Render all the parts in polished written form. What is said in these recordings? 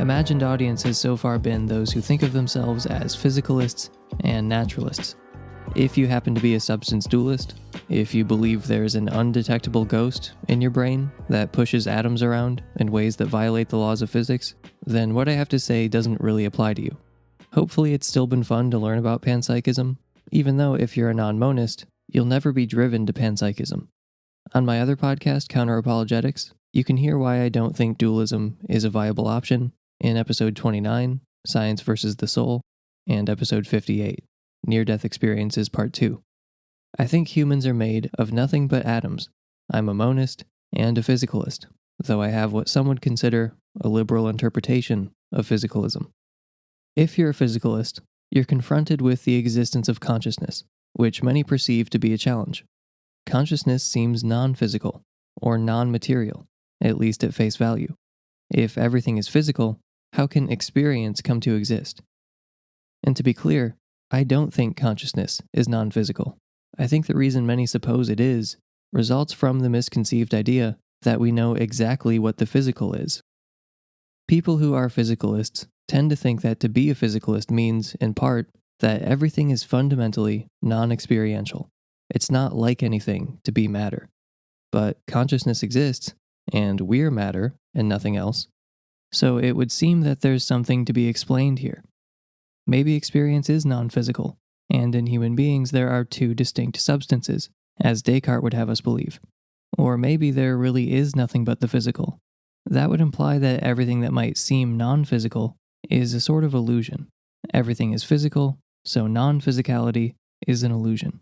imagined audience has so far been those who think of themselves as physicalists and naturalists. If you happen to be a substance dualist, if you believe there's an undetectable ghost in your brain that pushes atoms around in ways that violate the laws of physics, then what I have to say doesn't really apply to you. Hopefully it's still been fun to learn about panpsychism, even though if you're a non-monist, you'll never be driven to panpsychism. On my other podcast, Counter-Apologetics, you can hear why I don't think dualism is a viable option in episode 29, Science versus the Soul, and episode 58, Near-Death Experiences Part 2. I think humans are made of nothing but atoms. I'm a monist and a physicalist, though I have what some would consider a liberal interpretation of physicalism. If you're a physicalist, you're confronted with the existence of consciousness, which many perceive to be a challenge. Consciousness seems non-physical, or non-material, at least at face value. If everything is physical, how can experience come to exist? And to be clear, I don't think consciousness is non-physical. I think the reason many suppose it is results from the misconceived idea that we know exactly what the physical is. People who are physicalists tend to think that to be a physicalist means, in part, that everything is fundamentally non-experiential. It's not like anything to be matter. But consciousness exists, and we're matter and nothing else. So it would seem that there's something to be explained here. Maybe experience is non-physical, and in human beings there are two distinct substances, as Descartes would have us believe. Or maybe there really is nothing but the physical. That would imply that everything that might seem non-physical is a sort of illusion. Everything is physical, so non-physicality is an illusion.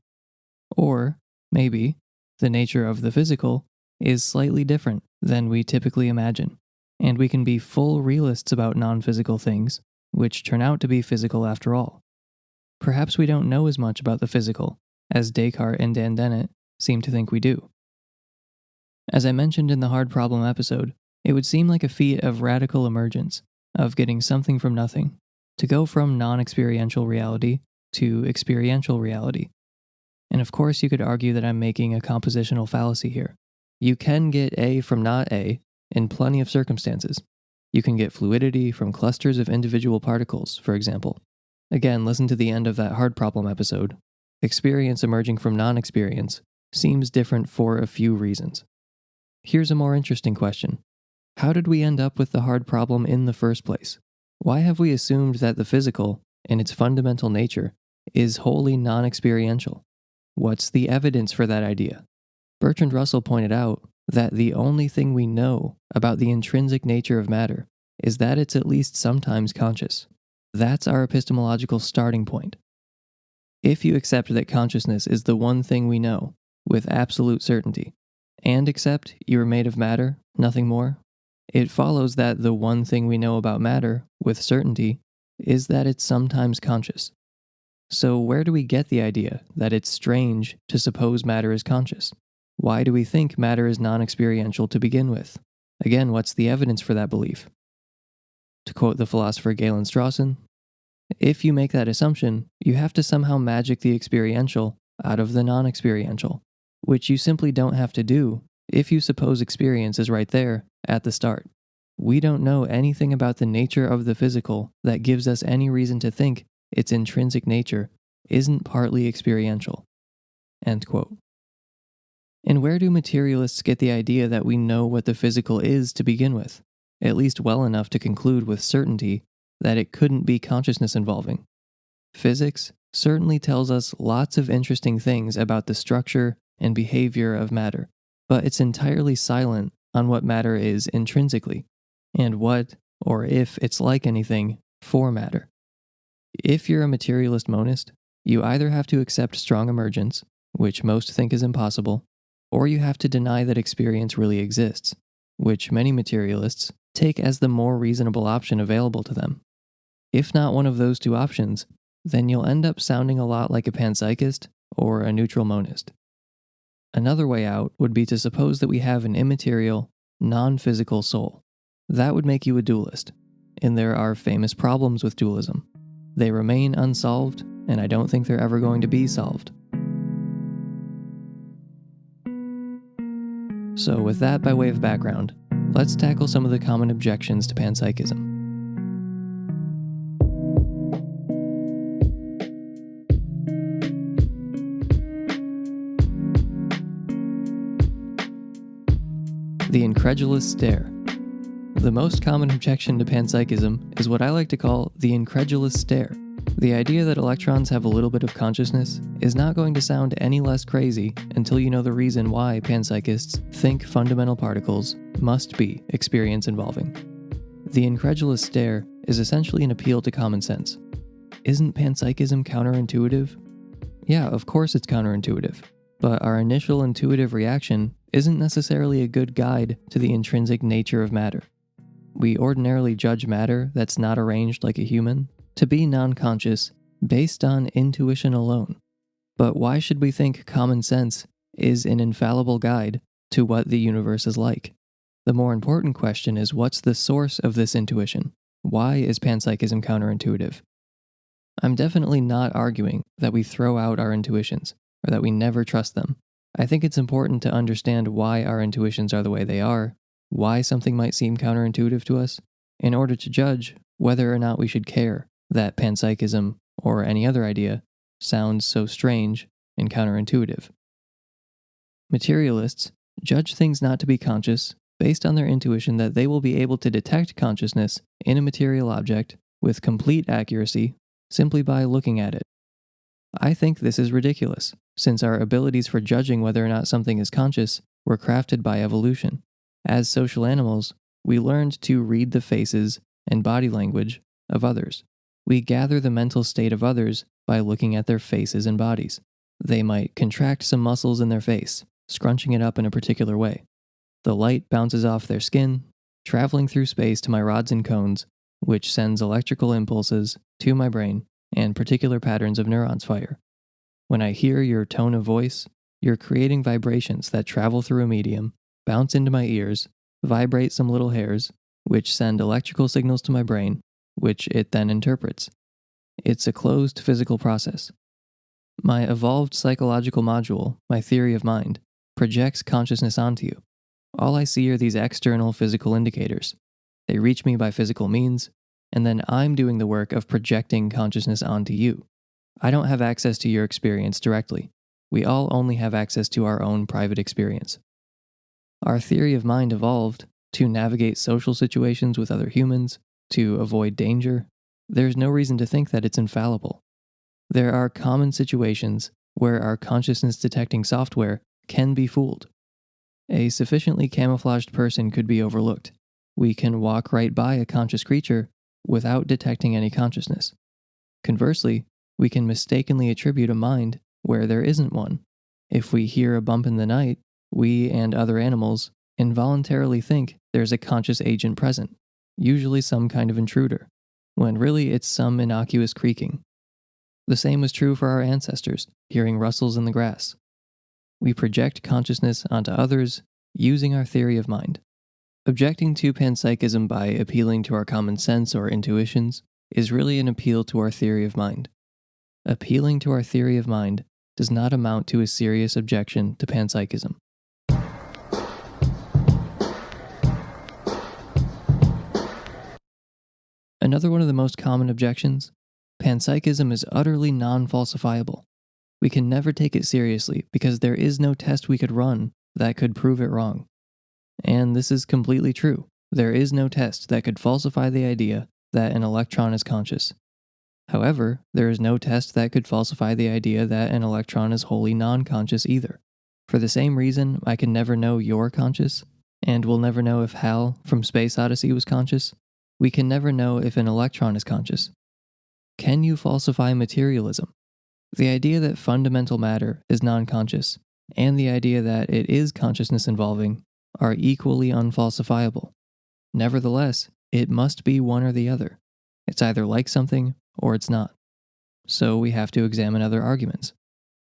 Or, maybe, the nature of the physical is slightly different than we typically imagine, and we can be full realists about non-physical things, which turn out to be physical after all. Perhaps we don't know as much about the physical as Descartes and Dennett seem to think we do. As I mentioned in the hard problem episode, it would seem like a feat of radical emergence, of getting something from nothing, to go from non-experiential reality to experiential reality. And of course you could argue that I'm making a compositional fallacy here. You can get A from not A in plenty of circumstances. You can get fluidity from clusters of individual particles, for example. Again, listen to the end of that hard problem episode. Experience emerging from non-experience seems different for a few reasons. Here's a more interesting question. How did we end up with the hard problem in the first place? Why have we assumed that the physical, in its fundamental nature, is wholly non-experiential? What's the evidence for that idea? Bertrand Russell pointed out that the only thing we know about the intrinsic nature of matter is that it's at least sometimes conscious. That's our epistemological starting point. If you accept that consciousness is the one thing we know, with absolute certainty, and accept you're made of matter, nothing more, it follows that the one thing we know about matter, with certainty, is that it's sometimes conscious. So where do we get the idea that it's strange to suppose matter is conscious? Why do we think matter is non-experiential to begin with? Again, what's the evidence for that belief? To quote the philosopher Galen Strawson, if you make that assumption, you have to somehow magic the experiential out of the non-experiential, which you simply don't have to do if you suppose experience is right there at the start. We don't know anything about the nature of the physical that gives us any reason to think its intrinsic nature isn't partly experiential. End quote. And where do materialists get the idea that we know what the physical is to begin with, at least well enough to conclude with certainty that it couldn't be consciousness involving? Physics certainly tells us lots of interesting things about the structure and behavior of matter, but it's entirely silent on what matter is intrinsically, and what, or if it's like anything, for matter. If you're a materialist monist, you either have to accept strong emergence, which most think is impossible, or you have to deny that experience really exists, which many materialists take as the more reasonable option available to them. If not one of those two options, then you'll end up sounding a lot like a panpsychist or a neutral monist. Another way out would be to suppose that we have an immaterial, non-physical soul. That would make you a dualist, and there are famous problems with dualism. They remain unsolved, and I don't think they're ever going to be solved. So with that by way of background, let's tackle some of the common objections to panpsychism. The incredulous stare. The most common objection to panpsychism is what I like to call the incredulous stare. The idea that electrons have a little bit of consciousness is not going to sound any less crazy until you know the reason why panpsychists think fundamental particles must be experience involving. The incredulous stare is essentially an appeal to common sense. Isn't panpsychism counterintuitive? Yeah, of course it's counterintuitive, but our initial intuitive reaction isn't necessarily a good guide to the intrinsic nature of matter. We ordinarily judge matter that's not arranged like a human to be non-conscious based on intuition alone. But why should we think common sense is an infallible guide to what the universe is like? The more important question is, what's the source of this intuition? Why is panpsychism counterintuitive? I'm definitely not arguing that we throw out our intuitions or that we never trust them. I think it's important to understand why our intuitions are the way they are, why something might seem counterintuitive to us, in order to judge whether or not we should care that panpsychism or any other idea sounds so strange and counterintuitive. Materialists judge things not to be conscious based on their intuition that they will be able to detect consciousness in a material object with complete accuracy simply by looking at it. I think this is ridiculous, since our abilities for judging whether or not something is conscious were crafted by evolution. As social animals, we learned to read the faces and body language of others. We gather the mental state of others by looking at their faces and bodies. They might contract some muscles in their face, scrunching it up in a particular way. The light bounces off their skin, traveling through space to my rods and cones, which sends electrical impulses to my brain, and particular patterns of neurons fire. When I hear your tone of voice, you're creating vibrations that travel through a medium, bounce into my ears, vibrate some little hairs, which send electrical signals to my brain, which it then interprets. It's a closed physical process. My evolved psychological module, my theory of mind, projects consciousness onto you. All I see are these external physical indicators. They reach me by physical means, and then I'm doing the work of projecting consciousness onto you. I don't have access to your experience directly. We all only have access to our own private experience. Our theory of mind evolved to navigate social situations with other humans, to avoid danger. There's no reason to think that it's infallible. There are common situations where our consciousness detecting software can be fooled. A sufficiently camouflaged person could be overlooked. We can walk right by a conscious creature without detecting any consciousness. Conversely, we can mistakenly attribute a mind where there isn't one. If we hear a bump in the night, we and other animals involuntarily think there's a conscious agent present, usually some kind of intruder, when really it's some innocuous creaking. The same was true for our ancestors, hearing rustles in the grass. We project consciousness onto others using our theory of mind. Objecting to panpsychism by appealing to our common sense or intuitions is really an appeal to our theory of mind. Appealing to our theory of mind does not amount to a serious objection to panpsychism. Another one of the most common objections: panpsychism is utterly non-falsifiable. We can never take it seriously because there is no test we could run that could prove it wrong. And this is completely true. There is no test that could falsify the idea that an electron is conscious. However, there is no test that could falsify the idea that an electron is wholly non-conscious either. For the same reason, I can never know you're conscious, and we'll never know if Hal from Space Odyssey was conscious. We can never know if an electron is conscious. Can you falsify materialism? The idea that fundamental matter is non-conscious, and the idea that it is consciousness involving, are equally unfalsifiable. Nevertheless, it must be one or the other. It's either like something or it's not. So we have to examine other arguments.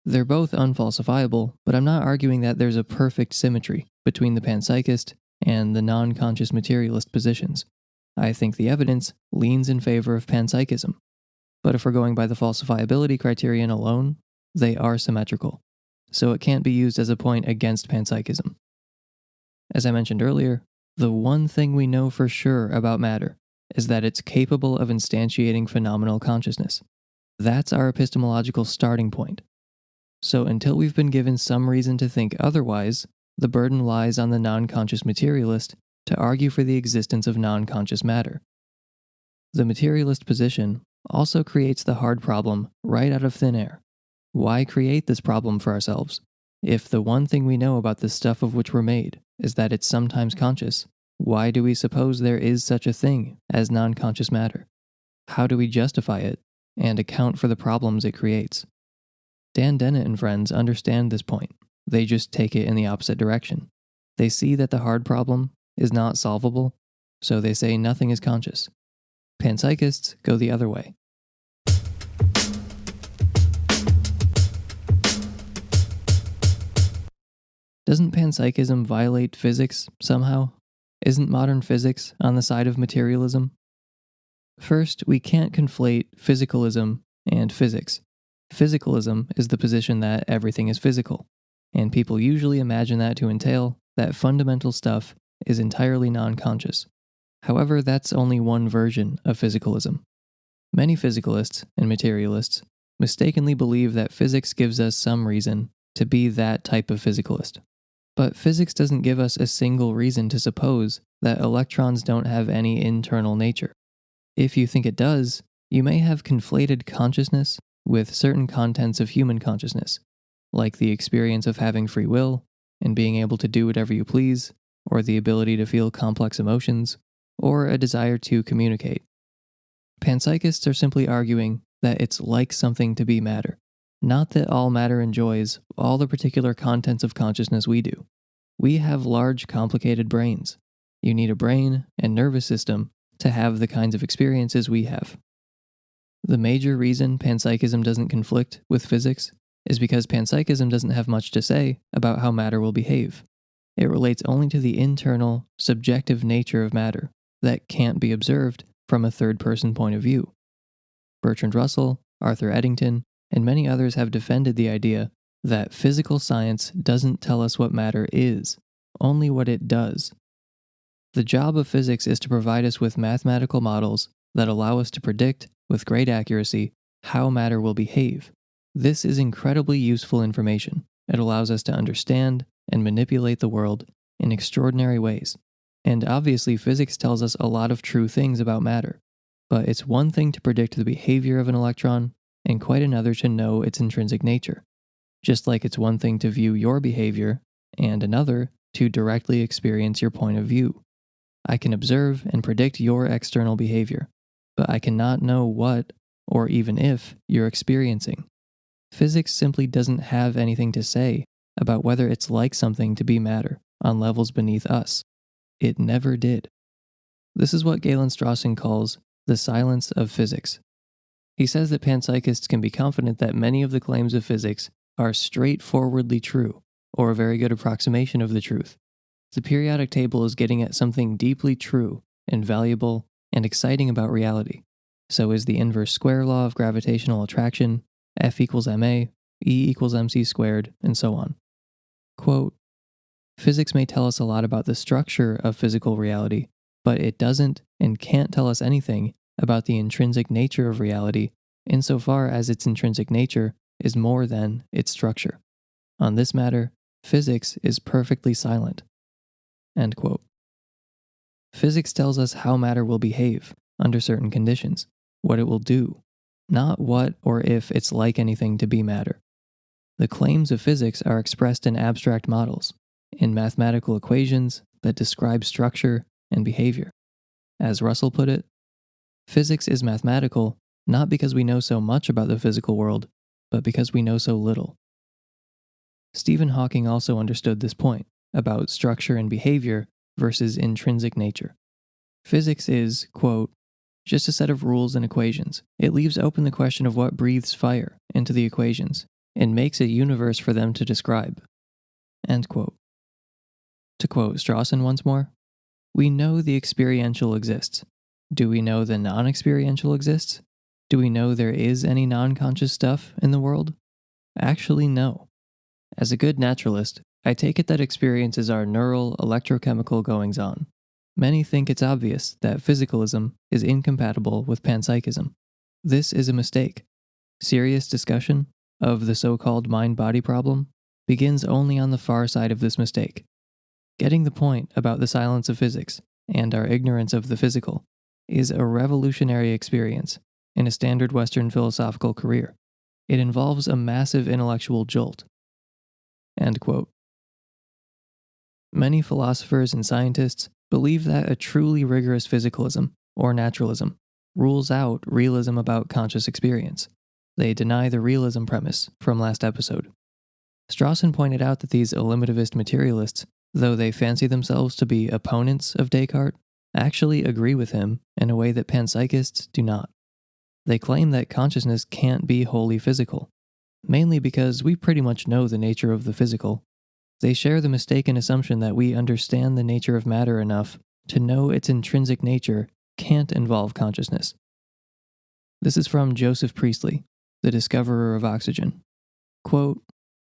They're both unfalsifiable, but I'm not arguing that there's a perfect symmetry between the panpsychist and the non-conscious materialist positions. I think the evidence leans in favor of panpsychism. But if we're going by the falsifiability criterion alone, they are symmetrical. So it can't be used as a point against panpsychism. As I mentioned earlier, the one thing we know for sure about matter is that it's capable of instantiating phenomenal consciousness. That's our epistemological starting point. So until we've been given some reason to think otherwise, the burden lies on the non-conscious materialist to argue for the existence of non-conscious matter. The materialist position also creates the hard problem right out of thin air. Why create this problem for ourselves? If the one thing we know about the stuff of which we're made is that it's sometimes conscious, why do we suppose there is such a thing as non-conscious matter? How do we justify it and account for the problems it creates? Dennett and friends understand this point. They just take it in the opposite direction. They see that the hard problem is not solvable, so they say nothing is conscious. Panpsychists go the other way. Doesn't panpsychism violate physics somehow? Isn't modern physics on the side of materialism? First, we can't conflate physicalism and physics. Physicalism is the position that everything is physical, and people usually imagine that to entail that fundamental stuff is entirely non-conscious. However, that's only one version of physicalism. Many physicalists and materialists mistakenly believe that physics gives us some reason to be that type of physicalist. But physics doesn't give us a single reason to suppose that electrons don't have any internal nature. If you think it does, you may have conflated consciousness with certain contents of human consciousness, like the experience of having free will and being able to do whatever you please, or the ability to feel complex emotions, or a desire to communicate. Panpsychists are simply arguing that it's like something to be matter, not that all matter enjoys all the particular contents of consciousness we do. We have large, complicated brains. You need a brain and nervous system to have the kinds of experiences we have. The major reason panpsychism doesn't conflict with physics is because panpsychism doesn't have much to say about how matter will behave. It relates only to the internal, subjective nature of matter that can't be observed from a third-person point of view. Bertrand Russell, Arthur Eddington, and many others have defended the idea that physical science doesn't tell us what matter is, only what it does. The job of physics is to provide us with mathematical models that allow us to predict, with great accuracy, how matter will behave. This is incredibly useful information. It allows us to understand and manipulate the world in extraordinary ways. And obviously, physics tells us a lot of true things about matter. But it's one thing to predict the behavior of an electron, and quite another to know its intrinsic nature. Just like it's one thing to view your behavior, and another to directly experience your point of view. I can observe and predict your external behavior, but I cannot know what, or even if, you're experiencing. Physics simply doesn't have anything to say about whether it's like something to be matter on levels beneath us. It never did. This is what Galen Strawson calls the silence of physics. He says that panpsychists can be confident that many of the claims of physics are straightforwardly true, or a very good approximation of the truth. The periodic table is getting at something deeply true and valuable and exciting about reality. So is the inverse square law of gravitational attraction, F equals ma, E equals mc squared, and so on. Quote, physics may tell us a lot about the structure of physical reality, but it doesn't and can't tell us anything about the intrinsic nature of reality insofar as its intrinsic nature is more than its structure. On this matter, physics is perfectly silent. End quote. Physics tells us how matter will behave under certain conditions, what it will do, not what or if it's like anything to be matter. The claims of physics are expressed in abstract models, in mathematical equations that describe structure and behavior. As Russell put it, physics is mathematical not because we know so much about the physical world, but because we know so little. Stephen Hawking also understood this point about structure and behavior versus intrinsic nature. Physics is, quote, just a set of rules and equations. It leaves open the question of what breathes fire into the equations and makes a universe for them to describe. End quote. To quote Strawson once more, we know the experiential exists. Do we know the non-experiential exists? Do we know there is any non-conscious stuff in the world? Actually, no. As a good naturalist, I take it that experiences are neural, electrochemical goings-on. Many think it's obvious that physicalism is incompatible with panpsychism. This is a mistake. Serious discussion of the so-called mind-body problem begins only on the far side of this mistake, Getting the point about the silence of physics and our ignorance of the physical is a revolutionary experience in a standard Western philosophical career. It involves a massive intellectual jolt." End quote. Many philosophers and scientists believe that a truly rigorous physicalism, or naturalism, rules out realism about conscious experience. They deny the realism premise from last episode. Strawson pointed out that these eliminativist materialists, though they fancy themselves to be opponents of Descartes, actually agree with him in a way that panpsychists do not. They claim that consciousness can't be wholly physical, mainly because we pretty much know the nature of the physical. They share the mistaken assumption that we understand the nature of matter enough to know its intrinsic nature can't involve consciousness. This is from Joseph Priestley, the discoverer of oxygen. Quote,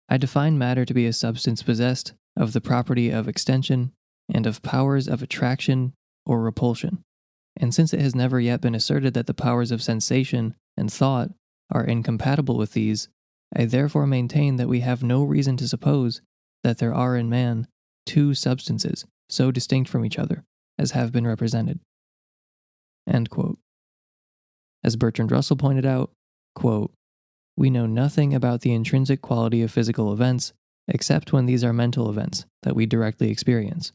"I define matter to be a substance possessed of the property of extension and of powers of attraction or repulsion. And since it has never yet been asserted that the powers of sensation and thought are incompatible with these, I therefore maintain that we have no reason to suppose that there are in man two substances so distinct from each other as have been represented." End quote. As Bertrand Russell pointed out, quote, "We know nothing about the intrinsic quality of physical events except when these are mental events that we directly experience."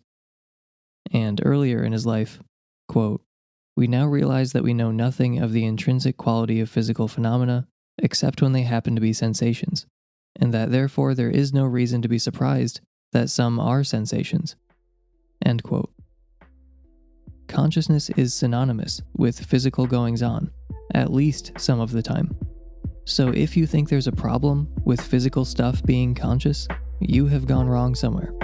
And earlier in his life, quote, "We now realize that we know nothing of the intrinsic quality of physical phenomena except when they happen to be sensations, and that therefore there is no reason to be surprised that some are sensations." End quote. Consciousness is synonymous with physical goings-on, at least some of the time. So if you think there's a problem with physical stuff being conscious, you have gone wrong somewhere.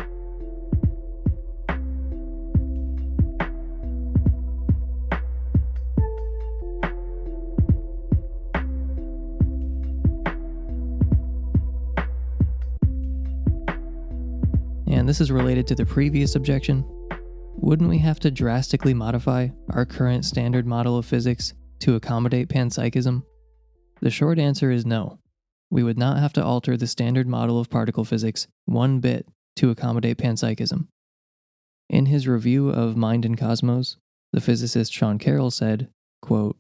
And this is related to the previous objection. Wouldn't we have to drastically modify our current standard model of physics to accommodate panpsychism? The short answer is no. We would not have to alter the standard model of particle physics one bit to accommodate panpsychism. In his review of Mind and Cosmos, the physicist Sean Carroll said, quote,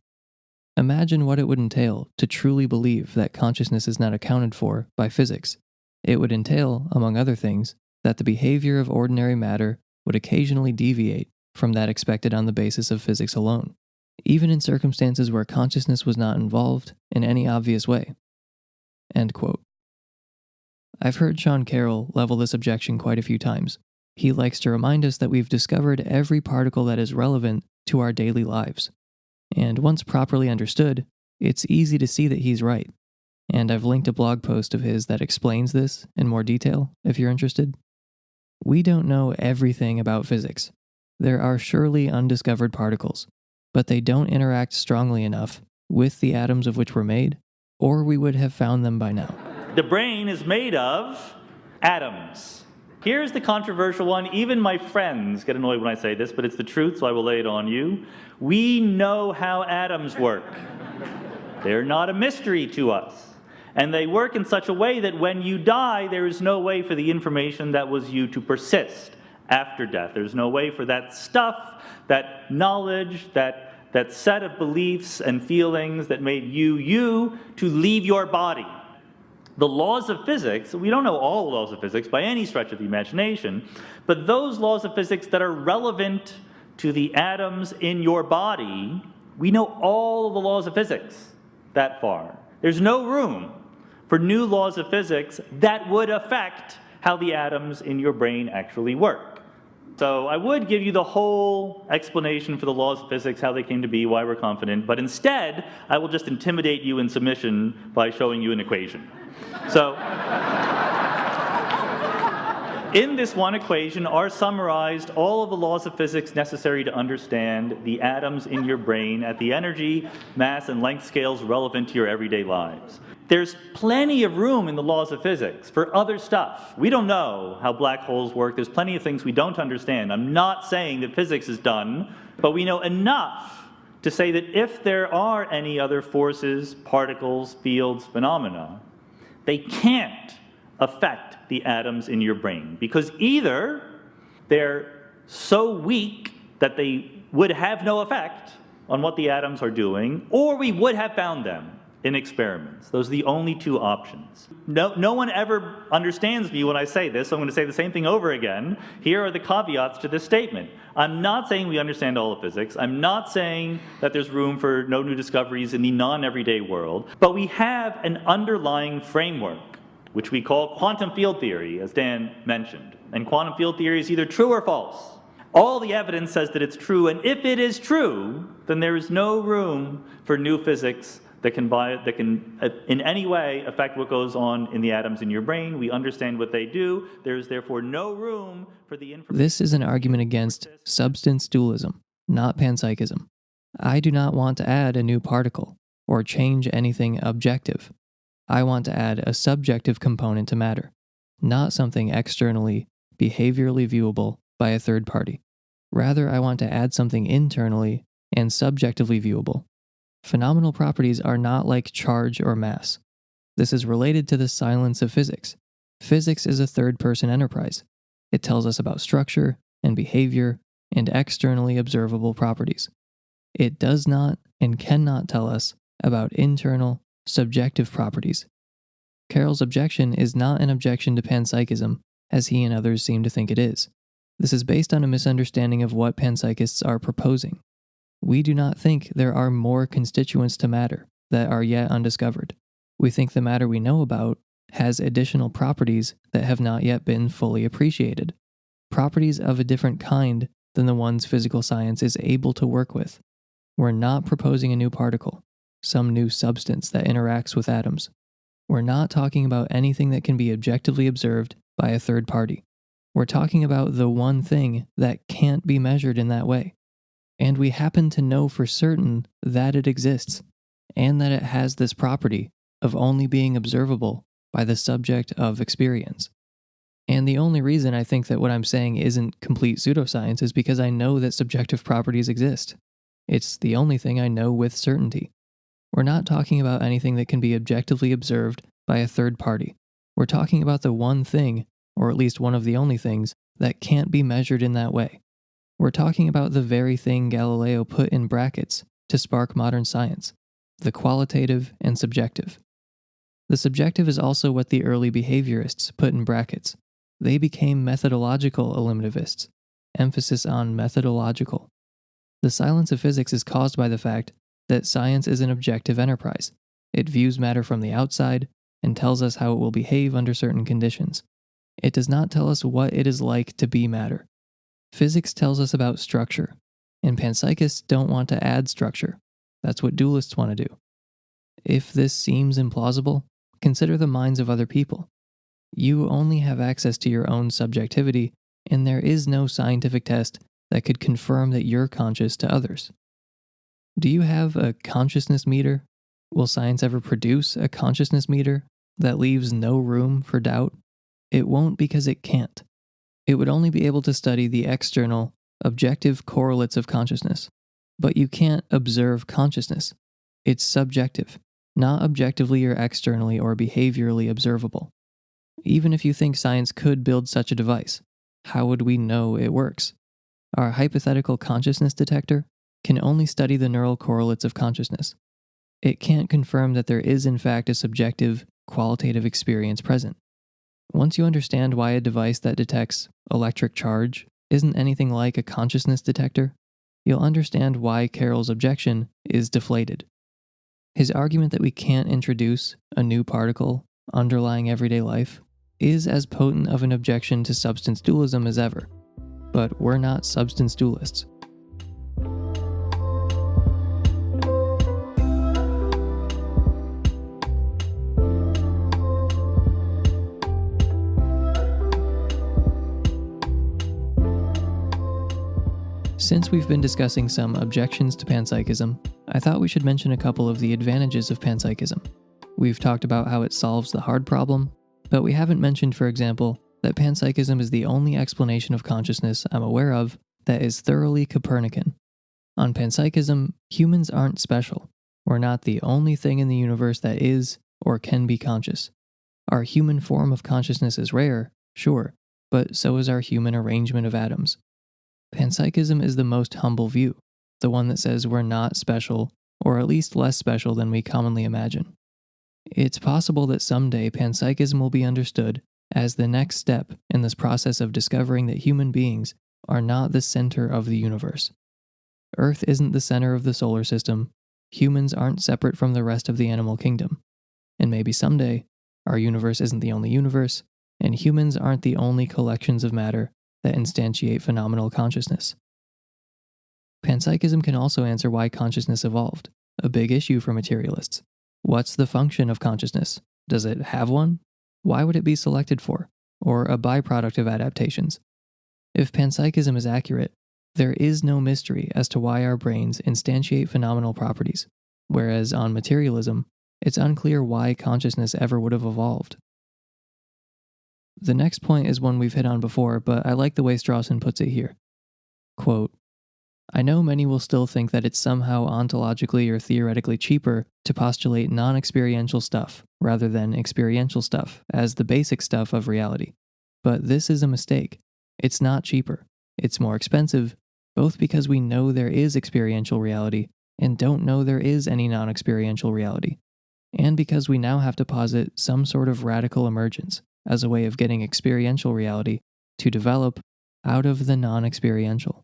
"Imagine what it would entail to truly believe that consciousness is not accounted for by physics. It would entail, among other things, that the behavior of ordinary matter would occasionally deviate from that expected on the basis of physics alone, even in circumstances where consciousness was not involved in any obvious way." End quote. I've heard Sean Carroll level this objection quite a few times. He likes to remind us that we've discovered every particle that is relevant to our daily lives. And once properly understood, it's easy to see that he's right. And I've linked a blog post of his that explains this in more detail if you're interested. We don't know everything about physics. There are surely undiscovered particles, but they don't interact strongly enough with the atoms of which we're made, or we would have found them by now. The brain is made of atoms. Here's the controversial one. Even my friends get annoyed when I say this, but it's the truth, so I will lay it on you. We know how atoms work. They're not a mystery to us. And they work in such a way that when you die, there is no way for the information that was you to persist after death. There's no way for that stuff, that knowledge, that set of beliefs and feelings that made you to leave your body. The laws of physics, we don't know all the laws of physics by any stretch of the imagination, but those laws of physics that are relevant to the atoms in your body, we know all of the laws of physics that far. There's no room for new laws of physics that would affect how the atoms in your brain actually work. So I would give you the whole explanation for the laws of physics, how they came to be, why we're confident, but instead I will just intimidate you in submission by showing you an equation. So in this one equation are summarized all of the laws of physics necessary to understand the atoms in your brain at the energy, mass, and length scales relevant to your everyday lives. There's plenty of room in the laws of physics for other stuff. We don't know how black holes work. There's plenty of things we don't understand. I'm not saying that physics is done, but we know enough to say that if there are any other forces, particles, fields, phenomena, they can't affect the atoms in your brain, because either They're so weak that they would have no effect on what the atoms are doing, or we would have found them in experiments. Those are the only two options. No one ever understands me when I say this, so I'm going to say the same thing over again. Here are the caveats to this statement. I'm not saying we understand all of physics. I'm not saying that there's room for no new discoveries in the non-everyday world, but we have an underlying framework, which we call quantum field theory, as Dan mentioned. And quantum field theory is either true or false. All the evidence says that it's true, and if it is true, then there is no room for new physics that can in any way affect what goes on in the atoms in your brain. We understand what they do. There is therefore no room for the information. This is an argument against substance dualism, not panpsychism. I do not want to add a new particle or change anything objective. I want to add a subjective component to matter, not something externally, behaviorally viewable by a third party. Rather, I want to add something internally and subjectively viewable. Phenomenal properties are not like charge or mass. This is related to the silence of physics. Physics is a third-person enterprise. It tells us about structure and behavior and externally observable properties. It does not and cannot tell us about internal, subjective properties. Carroll's objection is not an objection to panpsychism, as he and others seem to think it is. This is based on a misunderstanding of what panpsychists are proposing. We do not think there are more constituents to matter that are yet undiscovered. We think the matter we know about has additional properties that have not yet been fully appreciated, properties of a different kind than the ones physical science is able to work with. We're not proposing a new particle, some new substance that interacts with atoms. We're not talking about anything that can be objectively observed by a third party. We're talking about the one thing that can't be measured in that way. And we happen to know for certain that it exists, and that it has this property of only being observable by the subject of experience. And the only reason I think that what I'm saying isn't complete pseudoscience is because I know that subjective properties exist. It's the only thing I know with certainty. We're not talking about anything that can be objectively observed by a third party. We're talking about the one thing, or at least one of the only things, that can't be measured in that way. We're talking about the very thing Galileo put in brackets to spark modern science, the qualitative and subjective. The subjective is also what the early behaviorists put in brackets. They became methodological eliminativists, emphasis on methodological. The silence of physics is caused by the fact that science is an objective enterprise. It views matter from the outside and tells us how it will behave under certain conditions. It does not tell us what it is like to be matter. Physics tells us about structure, and panpsychists don't want to add structure. That's what dualists want to do. If this seems implausible, consider the minds of other people. You only have access to your own subjectivity, and there is no scientific test that could confirm that you're conscious to others. Do you have a consciousness meter? Will science ever produce a consciousness meter that leaves no room for doubt? It won't, because it can't. It would only be able to study the external, objective correlates of consciousness. But you can't observe consciousness. It's subjective, not objectively or externally or behaviorally observable. Even if you think science could build such a device, how would we know it works? Our hypothetical consciousness detector can only study the neural correlates of consciousness. It can't confirm that there is in fact a subjective, qualitative experience present. Once you understand why a device that detects electric charge isn't anything like a consciousness detector, you'll understand why Carroll's objection is deflated. His argument that we can't introduce a new particle underlying everyday life is as potent of an objection to substance dualism as ever. But we're not substance dualists. Since we've been discussing some objections to panpsychism, I thought we should mention a couple of the advantages of panpsychism. We've talked about how it solves the hard problem, but we haven't mentioned, for example, that panpsychism is the only explanation of consciousness I'm aware of that is thoroughly Copernican. On panpsychism, humans aren't special. We're not the only thing in the universe that is or can be conscious. Our human form of consciousness is rare, sure, but so is our human arrangement of atoms. Panpsychism is the most humble view, the one that says we're not special, or at least less special than we commonly imagine. It's possible that someday panpsychism will be understood as the next step in this process of discovering that human beings are not the center of the universe. Earth isn't the center of the solar system, humans aren't separate from the rest of the animal kingdom, and maybe someday, our universe isn't the only universe, and humans aren't the only collections of matter that instantiate phenomenal consciousness. Panpsychism can also answer why consciousness evolved, a big issue for materialists. What's the function of consciousness? Does it have one? Why would it be selected for, or a byproduct of adaptations? If panpsychism is accurate, there is no mystery as to why our brains instantiate phenomenal properties, whereas on materialism, it's unclear why consciousness ever would have evolved. The next point is one we've hit on before, but I like the way Strawson puts it here. Quote, I know many will still think that it's somehow ontologically or theoretically cheaper to postulate non-experiential stuff rather than experiential stuff as the basic stuff of reality. But this is a mistake. It's not cheaper. It's more expensive, both because we know there is experiential reality and don't know there is any non-experiential reality, and because we now have to posit some sort of radical emergence as a way of getting experiential reality to develop out of the non-experiential.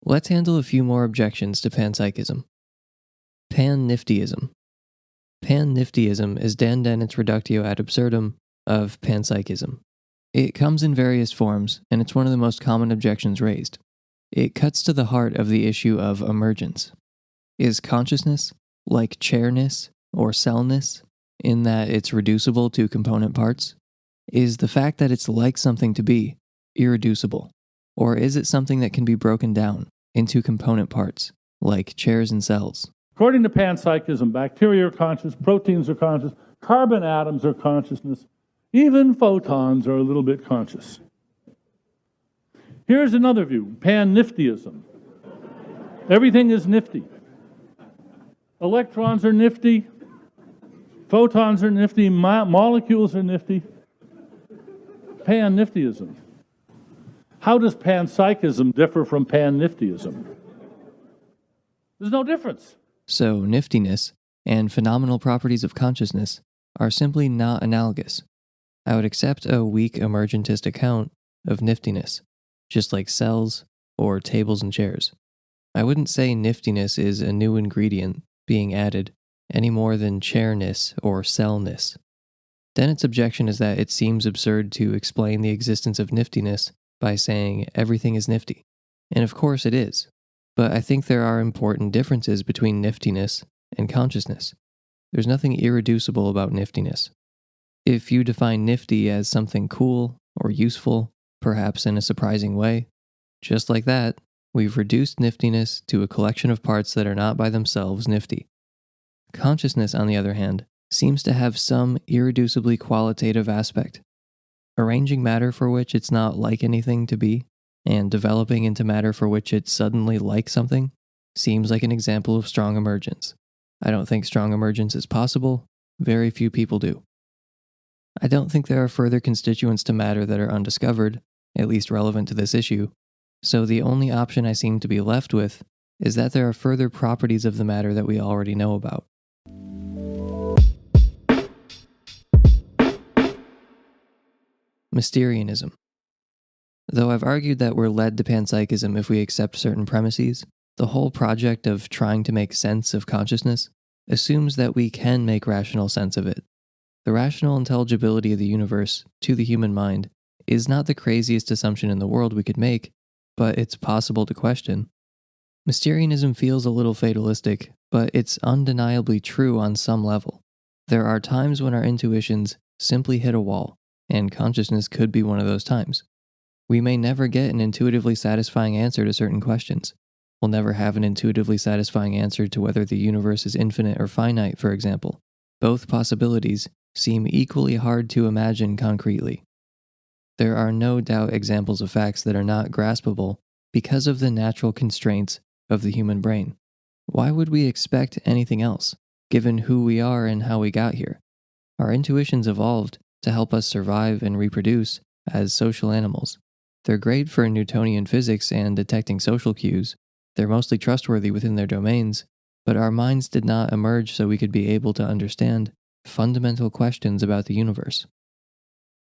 Let's handle a few more objections to panpsychism. Pan-nifty-ism. Pan-nifty-ism is Dan Dennett's reductio ad absurdum of panpsychism. It comes in various forms, and it's one of the most common objections raised. It cuts to the heart of the issue of emergence. Is consciousness like chairness or cellness, in that it's reducible to component parts? Is the fact that it's like something to be irreducible? Or is it something that can be broken down into component parts, like chairs and cells? According to panpsychism, bacteria are conscious, proteins are conscious, carbon atoms are consciousness, even photons are a little bit conscious. Here's another view, pan-nifty-ism. Everything is nifty. Electrons are nifty, photons are nifty, molecules are nifty. Pan-nifty-ism. How does panpsychism differ from pan-nifty-ism? There's no difference. So, niftiness and phenomenal properties of consciousness are simply not analogous. I would accept a weak emergentist account of niftiness, just like cells or tables and chairs. I wouldn't say niftiness is a new ingredient being added any more than chairness or cellness. Dennett's objection is that it seems absurd to explain the existence of niftiness by saying everything is nifty. And of course it is, but I think there are important differences between niftiness and consciousness. There's nothing irreducible about niftiness. If you define nifty as something cool or useful, perhaps in a surprising way, just like that, we've reduced niftiness to a collection of parts that are not by themselves nifty. Consciousness, on the other hand, seems to have some irreducibly qualitative aspect, arranging matter for which it's not like anything to be, and developing into matter for which it's suddenly like something, seems like an example of strong emergence. I don't think strong emergence is possible. Very few people do. I don't think there are further constituents to matter that are undiscovered, at least relevant to this issue, so the only option I seem to be left with is that there are further properties of the matter that we already know about. Mysterianism. Though I've argued that we're led to panpsychism if we accept certain premises, the whole project of trying to make sense of consciousness assumes that we can make rational sense of it. The rational intelligibility of the universe to the human mind is not the craziest assumption in the world we could make, but it's possible to question. Mysterianism feels a little fatalistic, but it's undeniably true on some level. There are times when our intuitions simply hit a wall, and consciousness could be one of those times. We may never get an intuitively satisfying answer to certain questions, We'll never have an intuitively satisfying answer to whether the universe is infinite or finite, for example. Both possibilities seem equally hard to imagine concretely. There are no doubt examples of facts that are not graspable because of the natural constraints of the human brain. Why would we expect anything else, given who we are and how we got here? Our intuitions evolved to help us survive and reproduce as social animals. They're great for Newtonian physics and detecting social cues. They're mostly trustworthy within their domains, but our minds did not emerge so we could be able to understand fundamental questions about the universe.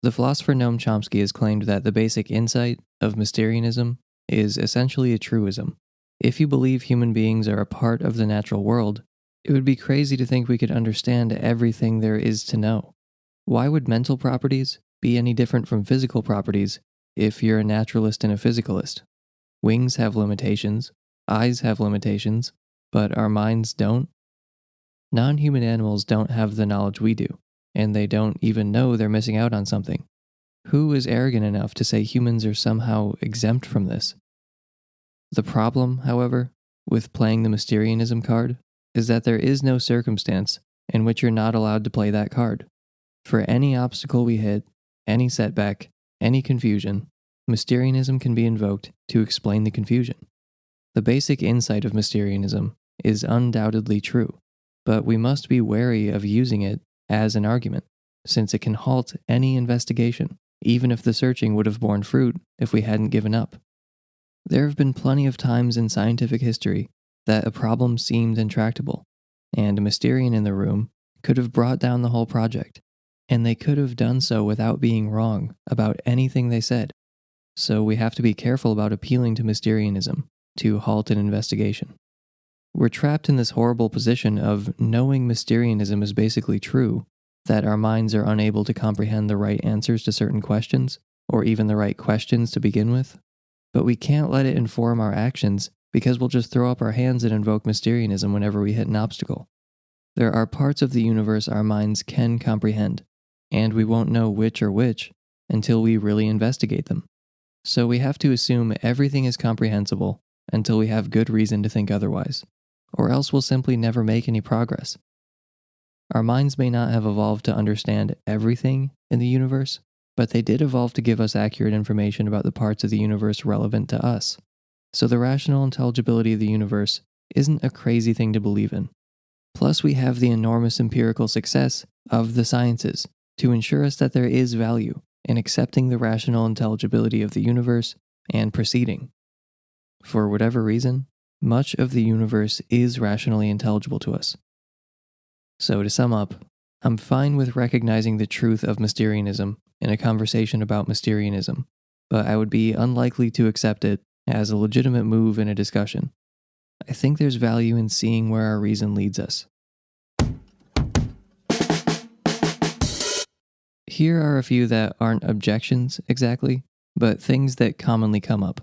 The philosopher Noam Chomsky has claimed that the basic insight of Mysterianism is essentially a truism. If you believe human beings are a part of the natural world, it would be crazy to think we could understand everything there is to know. Why would mental properties be any different from physical properties if you're a naturalist and a physicalist? Wings have limitations, eyes have limitations, but our minds don't. Non-human animals don't have the knowledge we do, and they don't even know they're missing out on something. Who is arrogant enough to say humans are somehow exempt from this? The problem, however, with playing the Mysterianism card is that there is no circumstance in which you're not allowed to play that card. For any obstacle we hit, any setback, any confusion, Mysterianism can be invoked to explain the confusion. The basic insight of Mysterianism is undoubtedly true, but we must be wary of using it as an argument, since it can halt any investigation, even if the searching would have borne fruit if we hadn't given up. There have been plenty of times in scientific history that a problem seemed intractable, and a Mysterian in the room could have brought down the whole project, and they could have done so without being wrong about anything they said. So we have to be careful about appealing to Mysterianism to halt an investigation. We're trapped in this horrible position of knowing Mysterianism is basically true, that our minds are unable to comprehend the right answers to certain questions, or even the right questions to begin with. But we can't let it inform our actions because we'll just throw up our hands and invoke Mysterianism whenever we hit an obstacle. There are parts of the universe our minds can comprehend, and we won't know which are which until we really investigate them. So we have to assume everything is comprehensible until we have good reason to think otherwise, or else we'll simply never make any progress. Our minds may not have evolved to understand everything in the universe, but they did evolve to give us accurate information about the parts of the universe relevant to us. So the rational intelligibility of the universe isn't a crazy thing to believe in. Plus, we have the enormous empirical success of the sciences to ensure us that there is value in accepting the rational intelligibility of the universe and proceeding. For whatever reason, much of the universe is rationally intelligible to us. So to sum up, I'm fine with recognizing the truth of Mysterianism in a conversation about Mysterianism, but I would be unlikely to accept it as a legitimate move in a discussion. I think there's value in seeing where our reason leads us. Here are a few that aren't objections exactly, but things that commonly come up.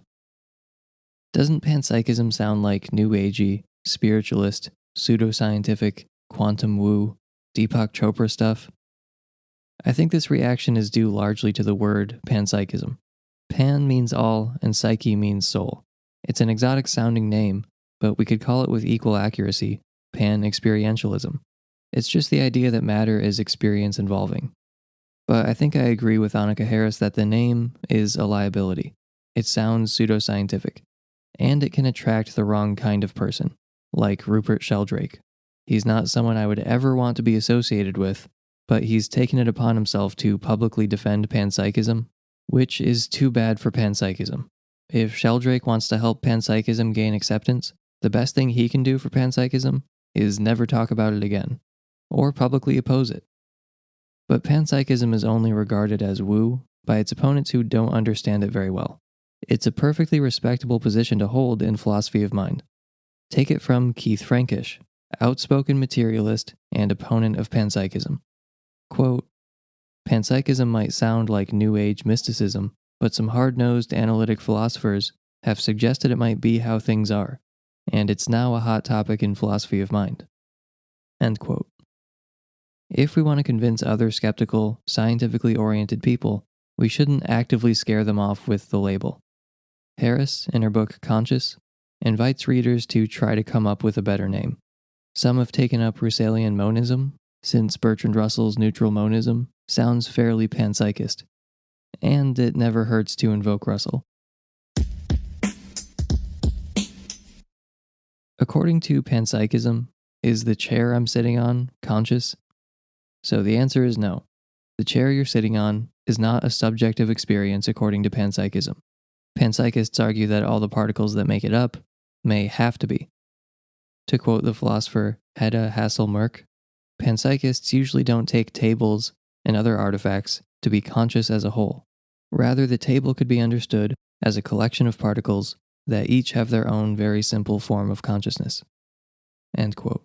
Doesn't panpsychism sound like new agey, spiritualist, pseudoscientific, quantum woo, Deepak Chopra stuff? I think this reaction is due largely to the word panpsychism. Pan means all and psyche means soul. It's an exotic sounding name, but we could call it with equal accuracy pan-experientialism. It's just the idea that matter is experience involving. But I think I agree with Annika Harris that the name is a liability. It sounds pseudoscientific, and it can attract the wrong kind of person, like Rupert Sheldrake. He's not someone I would ever want to be associated with, but he's taken it upon himself to publicly defend panpsychism, which is too bad for panpsychism. If Sheldrake wants to help panpsychism gain acceptance, the best thing he can do for panpsychism is never talk about it again, or publicly oppose it. But panpsychism is only regarded as woo by its opponents who don't understand it very well. It's a perfectly respectable position to hold in philosophy of mind. Take it from Keith Frankish, outspoken materialist and opponent of panpsychism. Quote, "Panpsychism might sound like New Age mysticism, but some hard-nosed analytic philosophers have suggested it might be how things are, and it's now a hot topic in philosophy of mind." End quote. If we want to convince other skeptical, scientifically oriented people, we shouldn't actively scare them off with the label. Harris, in her book Conscious, invites readers to try to come up with a better name. Some have taken up Russellian monism, since Bertrand Russell's neutral monism sounds fairly panpsychist, and it never hurts to invoke Russell. According to Panpsychism, is the chair I'm sitting on conscious? So the answer is no. The chair you're sitting on is not a subjective experience according to Panpsychism. Panpsychists argue that all the particles that make it up may have to be. To quote the philosopher Hedda Hasselmerk, panpsychists usually don't take tables and other artifacts to be conscious as a whole. Rather, the table could be understood as a collection of particles that each have their own very simple form of consciousness. End quote.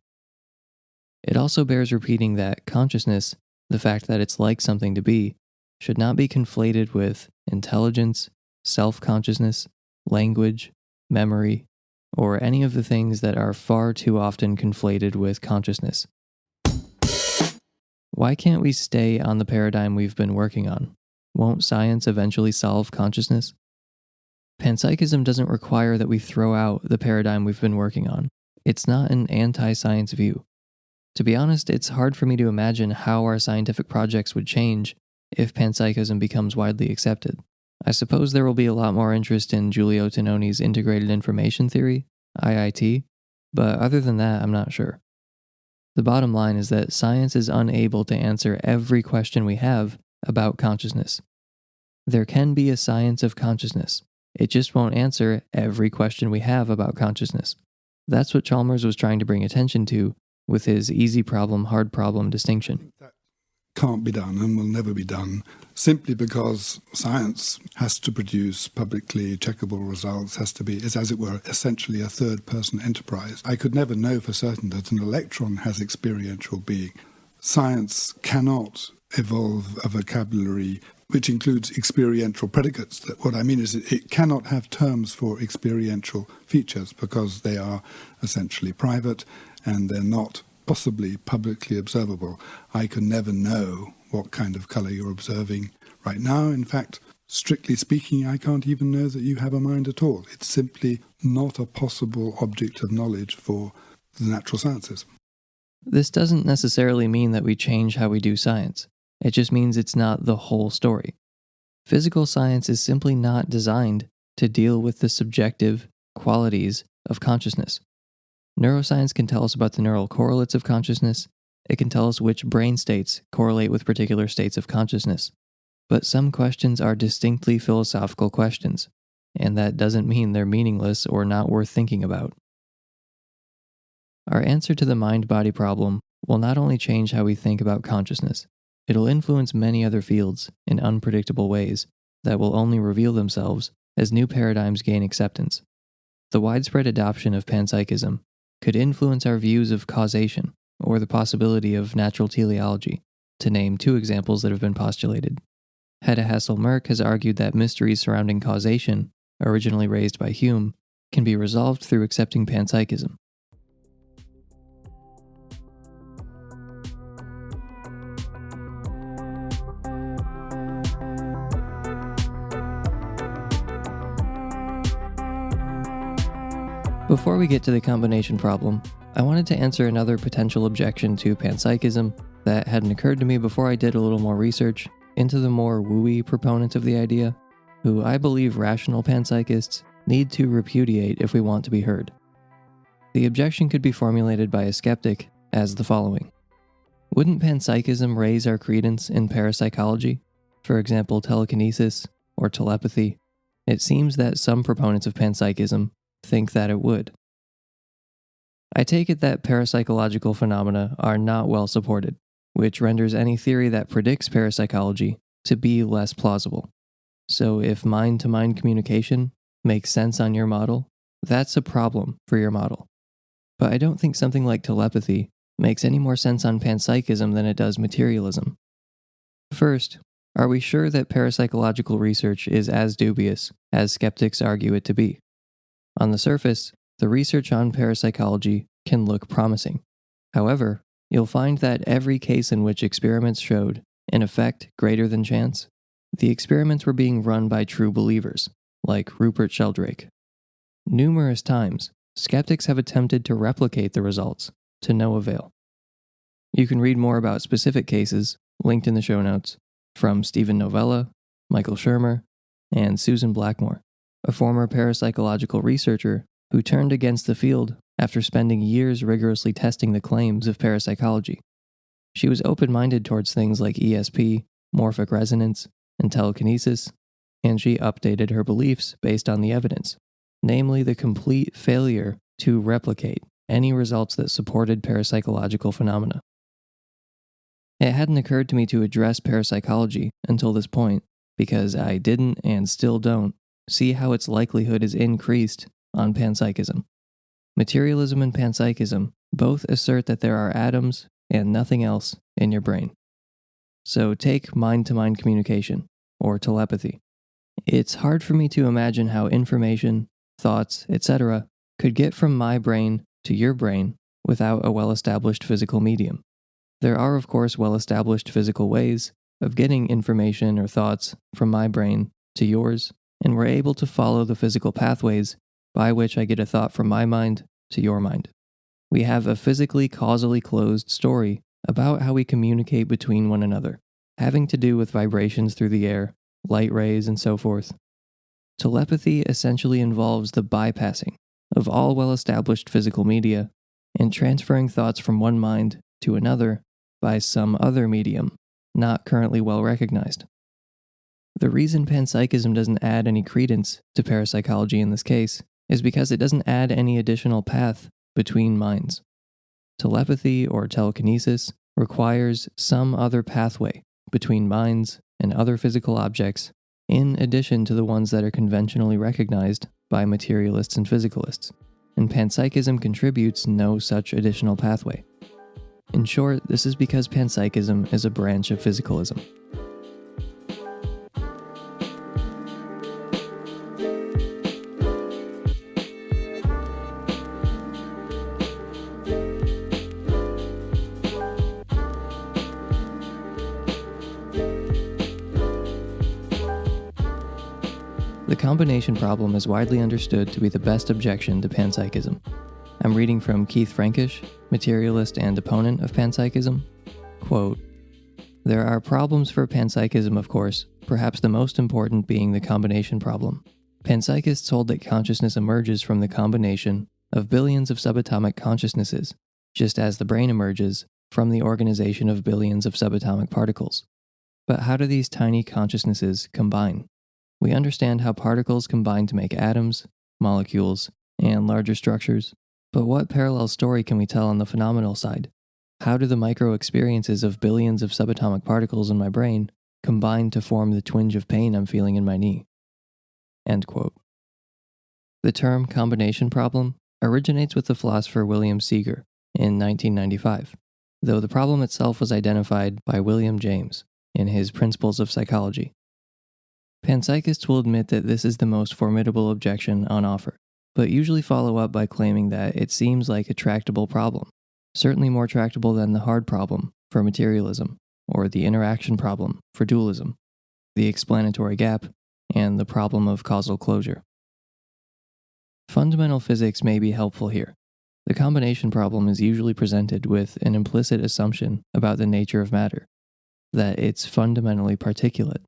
It also bears repeating that consciousness, the fact that it's like something to be, should not be conflated with intelligence, self-consciousness, language, memory, or any of the things that are far too often conflated with consciousness. Why can't we stay on the paradigm we've been working on? Won't science eventually solve consciousness? Panpsychism doesn't require that we throw out the paradigm we've been working on. It's not an anti-science view. To be honest, it's hard for me to imagine how our scientific projects would change if panpsychism becomes widely accepted. I suppose there will be a lot more interest in Giulio Tononi's integrated information theory, IIT, but other than that, I'm not sure. The bottom line is that science is unable to answer every question we have about consciousness. There can be a science of consciousness. It just won't answer every question we have about consciousness. That's what Chalmers was trying to bring attention to with his easy problem, hard problem distinction. That can't be done and will never be done simply because science has to produce publicly checkable results, is as it were essentially a third-person enterprise. I could never know for certain that an electron has experiential being. Science cannot evolve a vocabulary which includes experiential predicates. What I mean is it cannot have terms for experiential features because they are essentially private and they're not possibly publicly observable. I can never know what kind of colour you're observing right now. In fact, strictly speaking, I can't even know that you have a mind at all. It's simply not a possible object of knowledge for the natural sciences. This doesn't necessarily mean that we change how we do science. It just means it's not the whole story. Physical science is simply not designed to deal with the subjective qualities of consciousness. Neuroscience can tell us about the neural correlates of consciousness. It can tell us which brain states correlate with particular states of consciousness. But some questions are distinctly philosophical questions, and that doesn't mean they're meaningless or not worth thinking about. Our answer to the mind-body problem will not only change how we think about consciousness, it'll influence many other fields in unpredictable ways that will only reveal themselves as new paradigms gain acceptance. The widespread adoption of panpsychism could influence our views of causation or the possibility of natural teleology, to name two examples that have been postulated. Hedda Hasselmerk has argued that mysteries surrounding causation, originally raised by Hume, can be resolved through accepting panpsychism. Before we get to the combination problem, I wanted to answer another potential objection to panpsychism that hadn't occurred to me before I did a little more research into the more wooey proponents of the idea, who I believe rational panpsychists need to repudiate if we want to be heard. The objection could be formulated by a skeptic as the following. Wouldn't panpsychism raise our credence in parapsychology, for example telekinesis or telepathy? It seems that some proponents of panpsychism think that it would. I take it that parapsychological phenomena are not well supported, which renders any theory that predicts parapsychology to be less plausible. So if mind-to-mind communication makes sense on your model, that's a problem for your model. But I don't think something like telepathy makes any more sense on panpsychism than it does materialism. First, are we sure that parapsychological research is as dubious as skeptics argue it to be? On the surface, the research on parapsychology can look promising. However, you'll find that every case in which experiments showed an effect greater than chance, the experiments were being run by true believers, like Rupert Sheldrake. Numerous times, skeptics have attempted to replicate the results, to no avail. You can read more about specific cases, linked in the show notes, from Stephen Novella, Michael Shermer, and Susan Blackmore, a former parapsychological researcher who turned against the field after spending years rigorously testing the claims of parapsychology. She was open-minded towards things like ESP, morphic resonance, and telekinesis, and she updated her beliefs based on the evidence, namely the complete failure to replicate any results that supported parapsychological phenomena. It hadn't occurred to me to address parapsychology until this point, because I didn't and still don't see how its likelihood is increased on panpsychism. Materialism and panpsychism both assert that there are atoms and nothing else in your brain. So take mind-to-mind communication, or telepathy. It's hard for me to imagine how information, thoughts, etc. could get from my brain to your brain without a well-established physical medium. There are, of course, well-established physical ways of getting information or thoughts from my brain to yours, and we're able to follow the physical pathways by which I get a thought from my mind to your mind. We have a physically causally closed story about how we communicate between one another, having to do with vibrations through the air, light rays, and so forth. Telepathy essentially involves the bypassing of all well-established physical media and transferring thoughts from one mind to another by some other medium, not currently well recognized. The reason panpsychism doesn't add any credence to parapsychology in this case is because it doesn't add any additional path between minds. Telepathy or telekinesis requires some other pathway between minds and other physical objects, in addition to the ones that are conventionally recognized by materialists and physicalists, and panpsychism contributes no such additional pathway. In short, this is because panpsychism is a branch of physicalism. The combination problem is widely understood to be the best objection to panpsychism. I'm reading from Keith Frankish, materialist and opponent of panpsychism. Quote, "There are problems for panpsychism, of course, perhaps the most important being the combination problem. Panpsychists hold that consciousness emerges from the combination of billions of subatomic consciousnesses, just as the brain emerges from the organization of billions of subatomic particles. But how do these tiny consciousnesses combine? We understand how particles combine to make atoms, molecules, and larger structures. But what parallel story can we tell on the phenomenal side? How do the micro-experiences of billions of subatomic particles in my brain combine to form the twinge of pain I'm feeling in my knee?" End quote. The term combination problem originates with the philosopher William Seeger in 1995, though the problem itself was identified by William James in his Principles of Psychology. Panpsychists will admit that this is the most formidable objection on offer, but usually follow up by claiming that it seems like a tractable problem, certainly more tractable than the hard problem for materialism, or the interaction problem for dualism, the explanatory gap, and the problem of causal closure. Fundamental physics may be helpful here. The combination problem is usually presented with an implicit assumption about the nature of matter, that it's fundamentally particulate.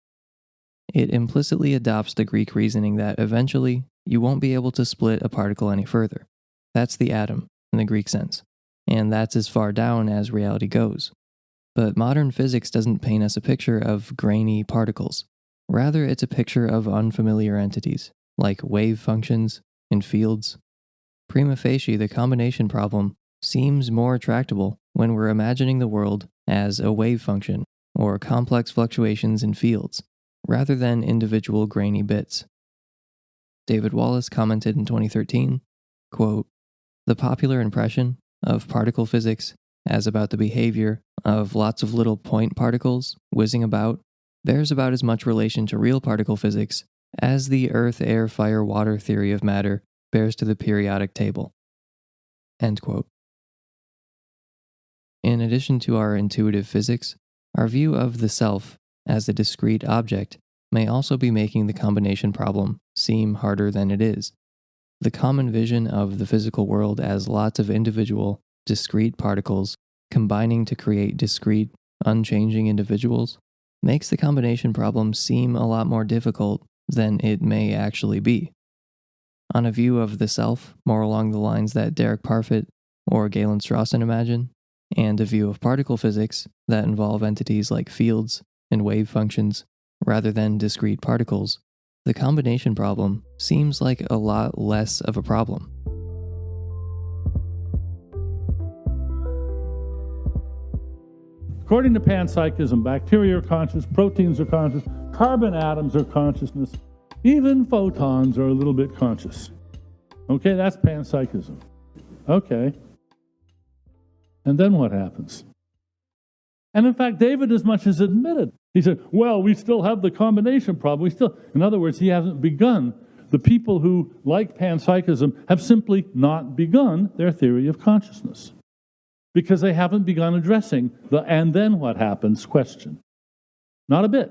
It implicitly adopts the Greek reasoning that eventually you won't be able to split a particle any further. That's the atom in the Greek sense, and that's as far down as reality goes. But modern physics doesn't paint us a picture of grainy particles. Rather, it's a picture of unfamiliar entities, like wave functions and fields. Prima facie, the combination problem seems more tractable when we're imagining the world as a wave function or complex fluctuations in fields, rather than individual grainy bits. David Wallace commented in 2013, quote, "The popular impression of particle physics as about the behavior of lots of little point particles whizzing about bears about as much relation to real particle physics as the earth, air, fire, water theory of matter bears to the periodic table." End quote. In addition to our intuitive physics, our view of the self as a discrete object may also be making the combination problem seem harder than it is. The common vision of the physical world as lots of individual, discrete particles combining to create discrete, unchanging individuals makes the combination problem seem a lot more difficult than it may actually be. On a view of the self, more along the lines that Derek Parfit or Galen Strawson imagine, and a view of particle physics that involve entities like fields and wave functions rather than discrete particles, the combination problem seems like a lot less of a problem. According to Panpsychism, bacteria are conscious, proteins are conscious, carbon atoms are consciousness, even photons are a little bit conscious. Okay, that's Panpsychism. Okay. And then what happens? And in fact, David as much as admitted. He said, well, we still have the combination problem. In other words, he hasn't begun. The people who, like Panpsychism, have simply not begun their theory of consciousness, because they haven't begun addressing the "and then what happens" question. Not a bit.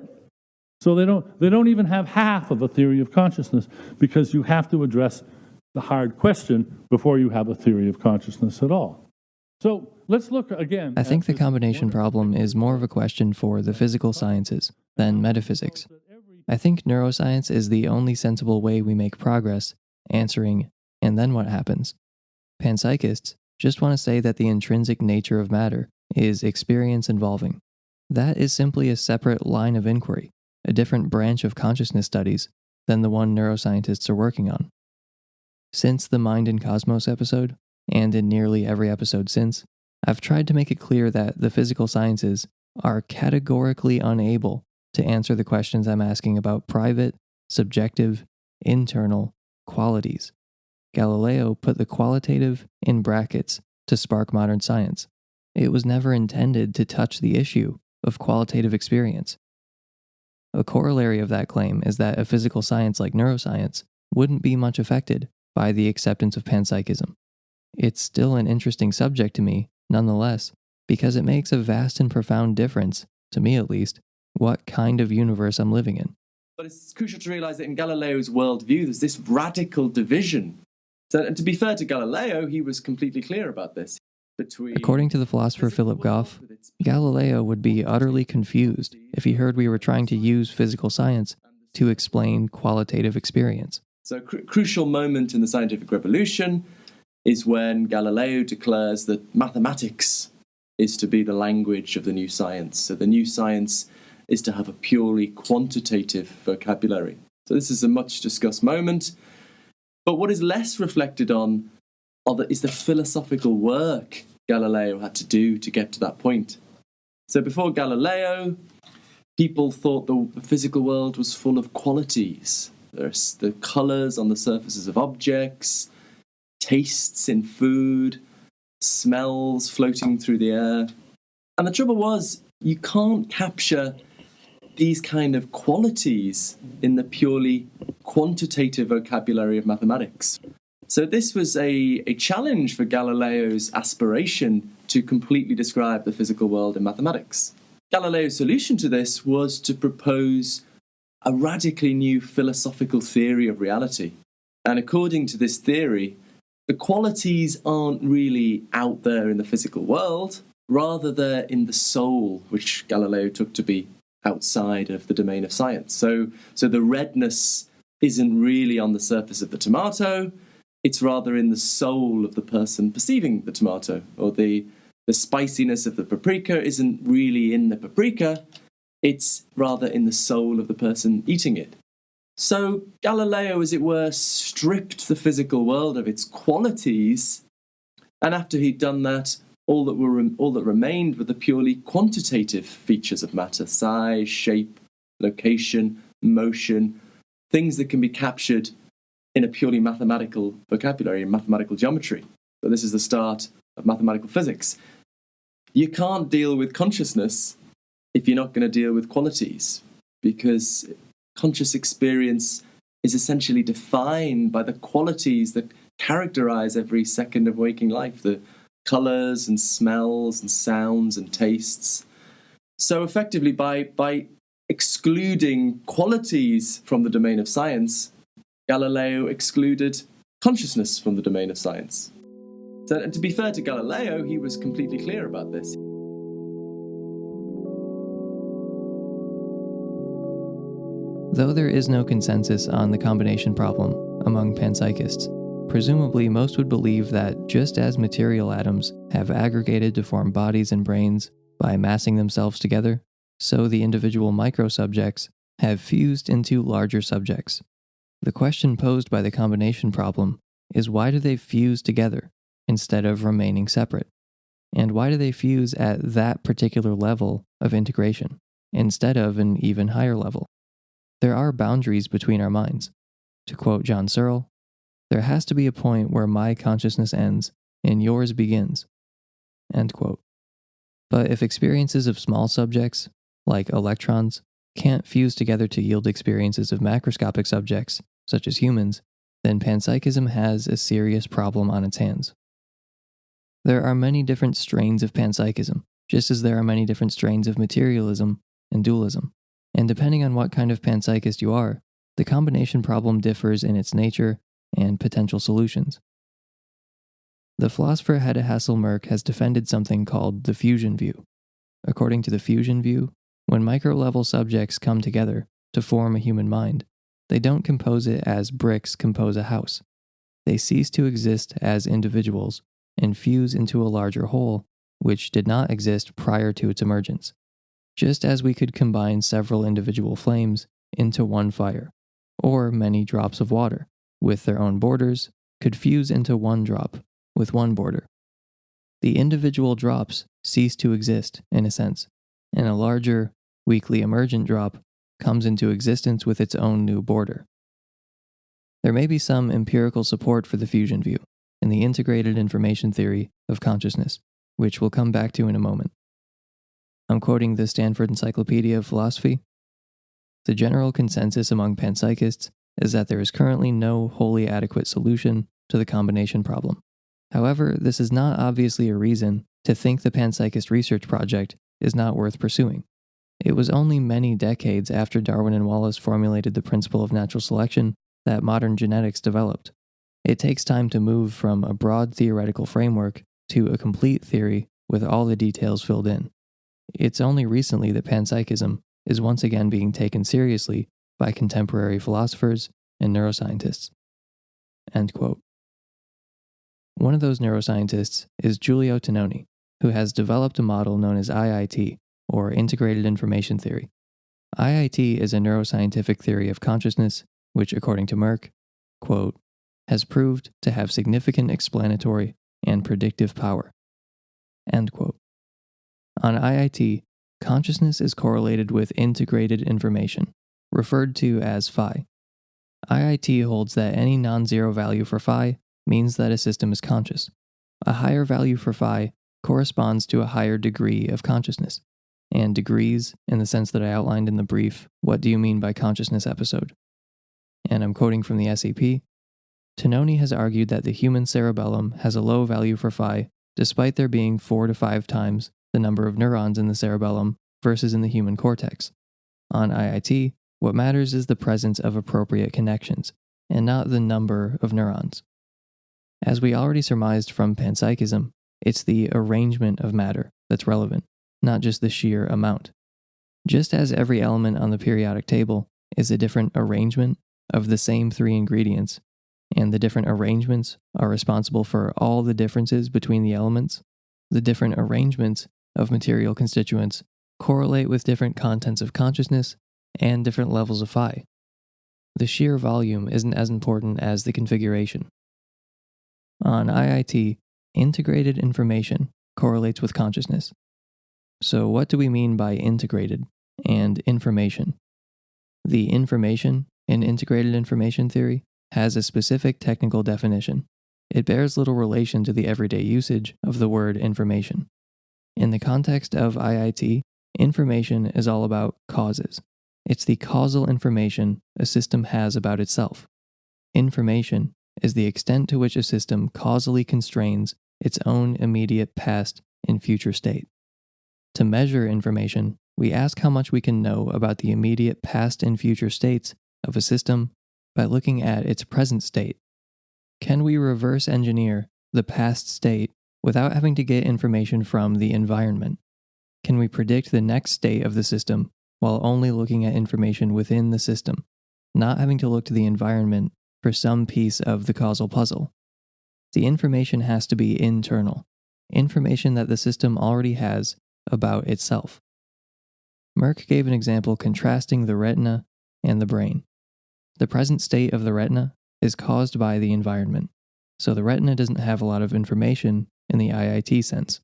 So they don't even have half of a theory of consciousness, because you have to address the hard question before you have a theory of consciousness at all. So let's look again. I think the combination problem is more of a question for the physical sciences than metaphysics. I think neuroscience is the only sensible way we make progress answering "and then what happens." Panpsychists just want to say that the intrinsic nature of matter is experience involving. That is simply a separate line of inquiry, a different branch of consciousness studies than the one neuroscientists are working on. Since the Mind and Cosmos episode, and in nearly every episode since, I've tried to make it clear that the physical sciences are categorically unable to answer the questions I'm asking about private, subjective, internal qualities. Galileo put the qualitative in brackets to spark modern science. It was never intended to touch the issue of qualitative experience. A corollary of that claim is that a physical science like neuroscience wouldn't be much affected by the acceptance of panpsychism. It's still an interesting subject to me, nonetheless, because it makes a vast and profound difference, to me at least, what kind of universe I'm living in. But it's crucial to realize that in Galileo's worldview, there's this radical division. So, and to be fair to Galileo, he was completely clear about this. According to the philosopher Philip Goff, Galileo would be utterly confused if he heard we were trying to use physical science to explain qualitative experience. So a crucial moment in the scientific revolution is when Galileo declares that mathematics is to be the language of the new science. So the new science is to have a purely quantitative vocabulary. So this is a much discussed moment. But what is less reflected on is the philosophical work Galileo had to do to get to that point. So before Galileo, people thought the physical world was full of qualities. There's the colours on the surfaces of objects, tastes in food, smells floating through the air. And the trouble was, you can't capture these kind of qualities in the purely quantitative vocabulary of mathematics. So this was a challenge for Galileo's aspiration to completely describe the physical world in mathematics. Galileo's solution to this was to propose a radically new philosophical theory of reality. And according to this theory, the qualities aren't really out there in the physical world, rather they're in the soul, which Galileo took to be outside of the domain of science. So the redness isn't really on the surface of the tomato, it's rather in the soul of the person perceiving the tomato, or the spiciness of the paprika isn't really in the paprika, it's rather in the soul of the person eating it. So Galileo, as it were, stripped the physical world of its qualities, and after he'd done that, all that remained were the purely quantitative features of matter: size, shape, location, motion, things that can be captured in a purely mathematical vocabulary, in mathematical geometry. So this is the start of mathematical physics. You can't deal with consciousness if you're not going to deal with qualities, because conscious experience is essentially defined by the qualities that characterize every second of waking life, the colours and smells and sounds and tastes. So effectively, by excluding qualities from the domain of science, Galileo excluded consciousness from the domain of science. So, and to be fair to Galileo, he was completely clear about this. Though there is no consensus on the combination problem among panpsychists, presumably most would believe that just as material atoms have aggregated to form bodies and brains by massing themselves together, so the individual microsubjects have fused into larger subjects. The question posed by the combination problem is, why do they fuse together instead of remaining separate? And why do they fuse at that particular level of integration instead of an even higher level? There are boundaries between our minds. To quote John Searle, "There has to be a point where my consciousness ends and yours begins." End quote. But if experiences of small subjects, like electrons, can't fuse together to yield experiences of macroscopic subjects, such as humans, then panpsychism has a serious problem on its hands. There are many different strains of panpsychism, just as there are many different strains of materialism and dualism. And depending on what kind of panpsychist you are, the combination problem differs in its nature and potential solutions. The philosopher Hedda Hasselmerk has defended something called the fusion view. According to the fusion view, when micro-level subjects come together to form a human mind, they don't compose it as bricks compose a house. They cease to exist as individuals and fuse into a larger whole, which did not exist prior to its emergence. Just as we could combine several individual flames into one fire, or many drops of water, with their own borders, could fuse into one drop, with one border. The individual drops cease to exist, in a sense, and a larger, weakly emergent drop comes into existence with its own new border. There may be some empirical support for the fusion view in the integrated information theory of consciousness, which we'll come back to in a moment. I'm quoting the Stanford Encyclopedia of Philosophy. The general consensus among panpsychists is that there is currently no wholly adequate solution to the combination problem. However, this is not obviously a reason to think the panpsychist research project is not worth pursuing. It was only many decades after Darwin and Wallace formulated the principle of natural selection that modern genetics developed. It takes time to move from a broad theoretical framework to a complete theory with all the details filled in. It's only recently that panpsychism is once again being taken seriously by contemporary philosophers and neuroscientists. End quote. One of those neuroscientists is Giulio Tononi, who has developed a model known as IIT, or Integrated Information Theory. IIT is a neuroscientific theory of consciousness which, according to Merck, quote, has proved to have significant explanatory and predictive power. End quote. On IIT, consciousness is correlated with integrated information, referred to as phi. IIT holds that any non-zero value for phi means that a system is conscious. A higher value for phi corresponds to a higher degree of consciousness, and degrees in the sense that I outlined in the brief "What Do You Mean by Consciousness" episode. And I'm quoting from the SEP, Tononi has argued that the human cerebellum has a low value for phi despite there being 4 to 5 times the number of neurons in the cerebellum versus in the human cortex. On IIT, what matters is the presence of appropriate connections, and not the number of neurons. As we already surmised from panpsychism, it's the arrangement of matter that's relevant, not just the sheer amount. Just as every element on the periodic table is a different arrangement of the same 3 ingredients, and the different arrangements are responsible for all the differences between the elements, the different arrangements of material constituents correlate with different contents of consciousness and different levels of phi. The sheer volume isn't as important as the configuration. On IIT, integrated information correlates with consciousness. So what do we mean by integrated and information? The information in integrated information theory has a specific technical definition. It bears little relation to the everyday usage of the word information. In the context of IIT, information is all about causes. It's the causal information a system has about itself. Information is the extent to which a system causally constrains its own immediate past and future state. To measure information, we ask how much we can know about the immediate past and future states of a system by looking at its present state. Can we reverse engineer the past state without having to get information from the environment? Can we predict the next state of the system while only looking at information within the system, not having to look to the environment for some piece of the causal puzzle? The information has to be internal, information that the system already has about itself. Merck gave an example contrasting the retina and the brain. The present state of the retina is caused by the environment, so the retina doesn't have a lot of information in the IIT sense.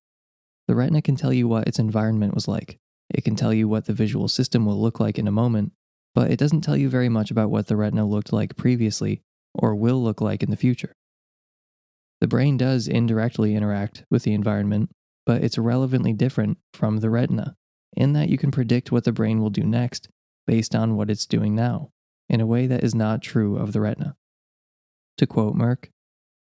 The retina can tell you what its environment was like. It can tell you what the visual system will look like in a moment, but it doesn't tell you very much about what the retina looked like previously or will look like in the future. The brain does indirectly interact with the environment, but it's relevantly different from the retina, in that you can predict what the brain will do next based on what it's doing now, in a way that is not true of the retina. To quote Merck,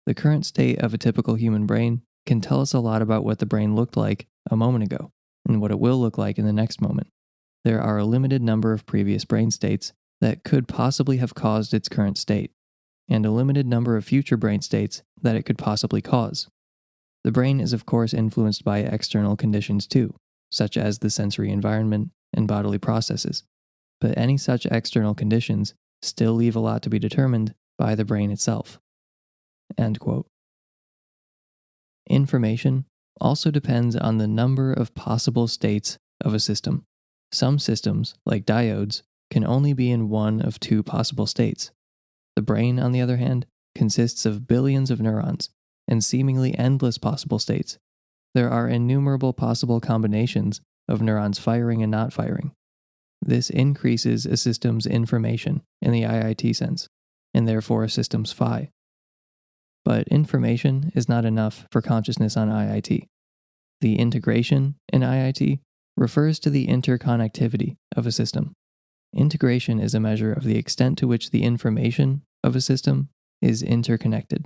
"The current state of a typical human brain can tell us a lot about what the brain looked like a moment ago, and what it will look like in the next moment. There are a limited number of previous brain states that could possibly have caused its current state, and a limited number of future brain states that it could possibly cause. The brain is of course influenced by external conditions too, such as the sensory environment and bodily processes, but any such external conditions still leave a lot to be determined by the brain itself." End quote. Information also depends on the number of possible states of a system. Some systems, like diodes, can only be in one of two possible states. The brain, on the other hand, consists of billions of neurons and seemingly endless possible states. There are innumerable possible combinations of neurons firing and not firing. This increases a system's information in the IIT sense, and therefore a system's phi. But information is not enough for consciousness on IIT. The integration in IIT refers to the interconnectivity of a system. Integration is a measure of the extent to which the information of a system is interconnected.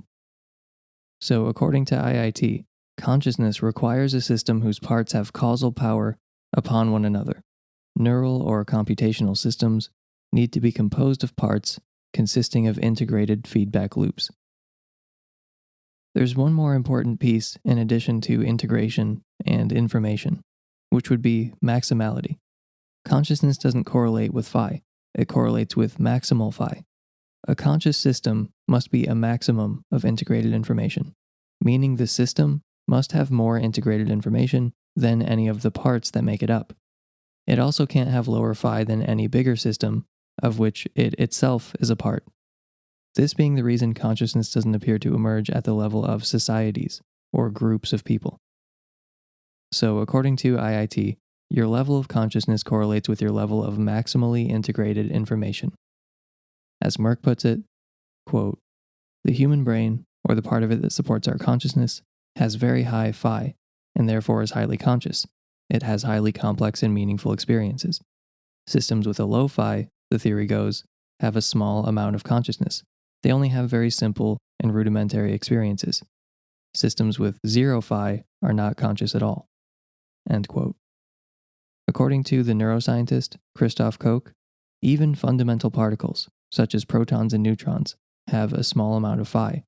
So according to IIT, consciousness requires a system whose parts have causal power upon one another. Neural or computational systems need to be composed of parts consisting of integrated feedback loops. There's one more important piece in addition to integration and information, which would be maximality. Consciousness doesn't correlate with phi, it correlates with maximal phi. A conscious system must be a maximum of integrated information, meaning the system must have more integrated information than any of the parts that make it up. It also can't have lower phi than any bigger system, of which it itself is a part. This being the reason consciousness doesn't appear to emerge at the level of societies or groups of people. So according to IIT, your level of consciousness correlates with your level of maximally integrated information. As Merck puts it, quote, "The human brain, or the part of it that supports our consciousness, has very high phi, and therefore is highly conscious. It has highly complex and meaningful experiences. Systems with a low phi, the theory goes, have a small amount of consciousness. They only have very simple and rudimentary experiences. Systems with zero phi are not conscious at all." End quote. According to the neuroscientist Christoph Koch, even fundamental particles, such as protons and neutrons, have a small amount of phi.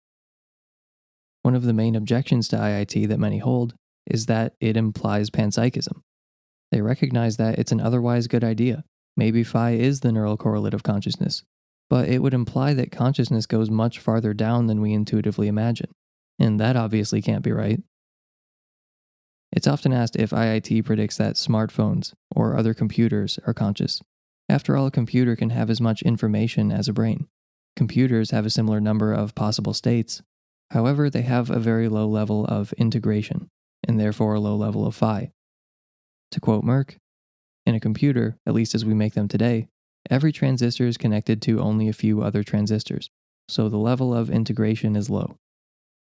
One of the main objections to IIT that many hold is that it implies panpsychism. They recognize that it's an otherwise good idea. Maybe phi is the neural correlate of consciousness, but it would imply that consciousness goes much farther down than we intuitively imagine, and that obviously can't be right. It's often asked if IIT predicts that smartphones or other computers are conscious. After all, a computer can have as much information as a brain. Computers have a similar number of possible states. However, they have a very low level of integration, and therefore a low level of phi. To quote Merck, "In a computer, at least as we make them today, every transistor is connected to only a few other transistors, so the level of integration is low.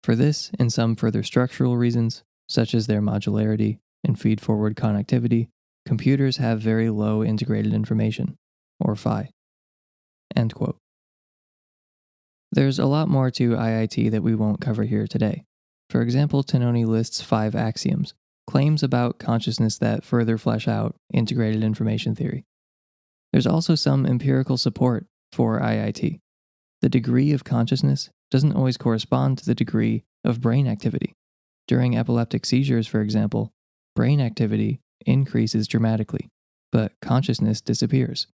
For this and some further structural reasons, such as their modularity and feed-forward connectivity, computers have very low integrated information, or phi." End quote. There's a lot more to IIT that we won't cover here today. For example, Tononi lists 5 axioms, claims about consciousness that further flesh out integrated information theory. There's also some empirical support for IIT. The degree of consciousness doesn't always correspond to the degree of brain activity. During epileptic seizures, for example, brain activity increases dramatically, but consciousness disappears.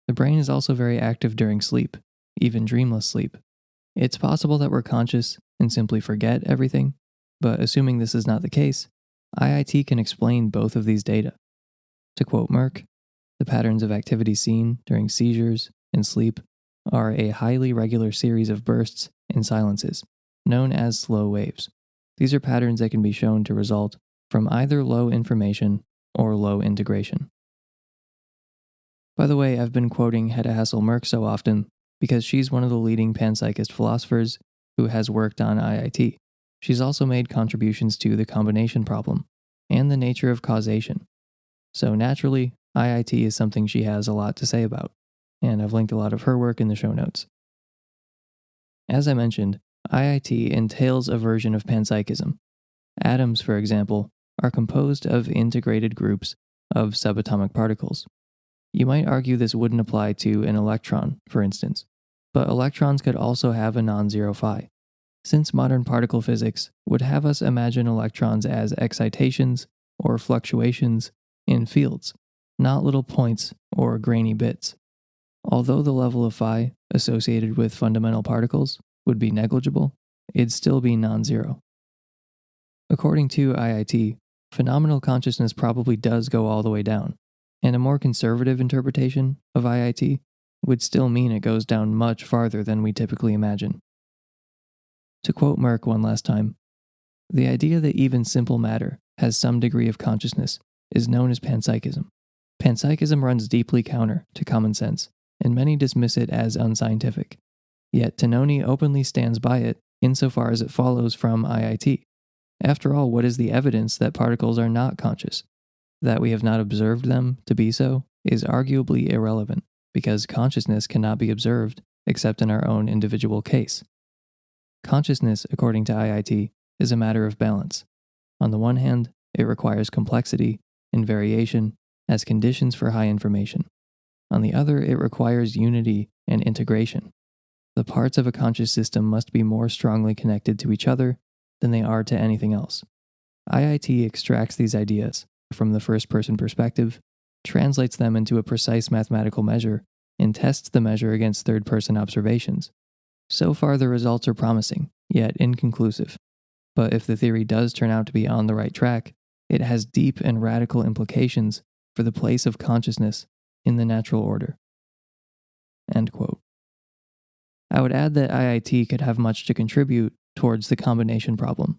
The brain is also very active during sleep, even dreamless sleep. It's possible that we're conscious and simply forget everything, but assuming this is not the case, IIT can explain both of these data. To quote Merck, the patterns of activity seen during seizures and sleep are a highly regular series of bursts and silences, known as slow waves. These are patterns that can be shown to result from either low information or low integration. By the way, I've been quoting Hedda Hassel-Merck so often because she's one of the leading panpsychist philosophers who has worked on IIT. She's also made contributions to the combination problem and the nature of causation. So naturally, IIT is something she has a lot to say about, and I've linked a lot of her work in the show notes. As I mentioned, IIT entails a version of panpsychism. Atoms, for example, are composed of integrated groups of subatomic particles. You might argue this wouldn't apply to an electron, for instance, but electrons could also have a non-zero phi, since modern particle physics would have us imagine electrons as excitations or fluctuations in fields, not little points or grainy bits. Although the level of phi associated with fundamental particles would be negligible, it'd still be non-zero. According to IIT, phenomenal consciousness probably does go all the way down, and a more conservative interpretation of IIT would still mean it goes down much farther than we typically imagine. To quote Merck one last time, the idea that even simple matter has some degree of consciousness is known as panpsychism. Panpsychism runs deeply counter to common sense, and many dismiss it as unscientific. Yet Tononi openly stands by it insofar as it follows from IIT. After all, what is the evidence that particles are not conscious? That we have not observed them to be so is arguably irrelevant, because consciousness cannot be observed except in our own individual case. Consciousness, according to IIT, is a matter of balance. On the one hand, it requires complexity and variation as conditions for high information. On the other, it requires unity and integration. The parts of a conscious system must be more strongly connected to each other than they are to anything else. IIT extracts these ideas from the first-person perspective, translates them into a precise mathematical measure, and tests the measure against third-person observations. So far, the results are promising, yet inconclusive. But if the theory does turn out to be on the right track, it has deep and radical implications for the place of consciousness in the natural order. End quote. I would add that IIT could have much to contribute towards the combination problem,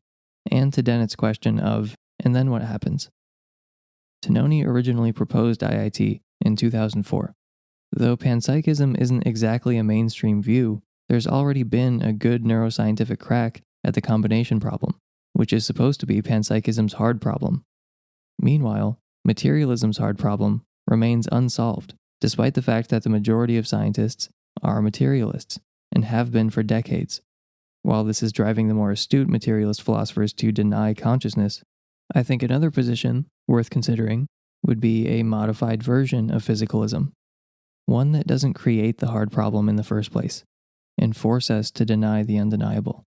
and to Dennett's question of, and then what happens? Tononi originally proposed IIT in 2004. Though panpsychism isn't exactly a mainstream view, there's already been a good neuroscientific crack at the combination problem, which is supposed to be panpsychism's hard problem. Meanwhile, materialism's hard problem remains unsolved, despite the fact that the majority of scientists are materialists and have been for decades. While this is driving the more astute materialist philosophers to deny consciousness, I think another position worth considering would be a modified version of physicalism, one that doesn't create the hard problem in the first place and force us to deny the undeniable.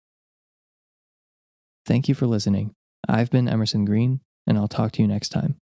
Thank you for listening. I've been Emerson Green, and I'll talk to you next time.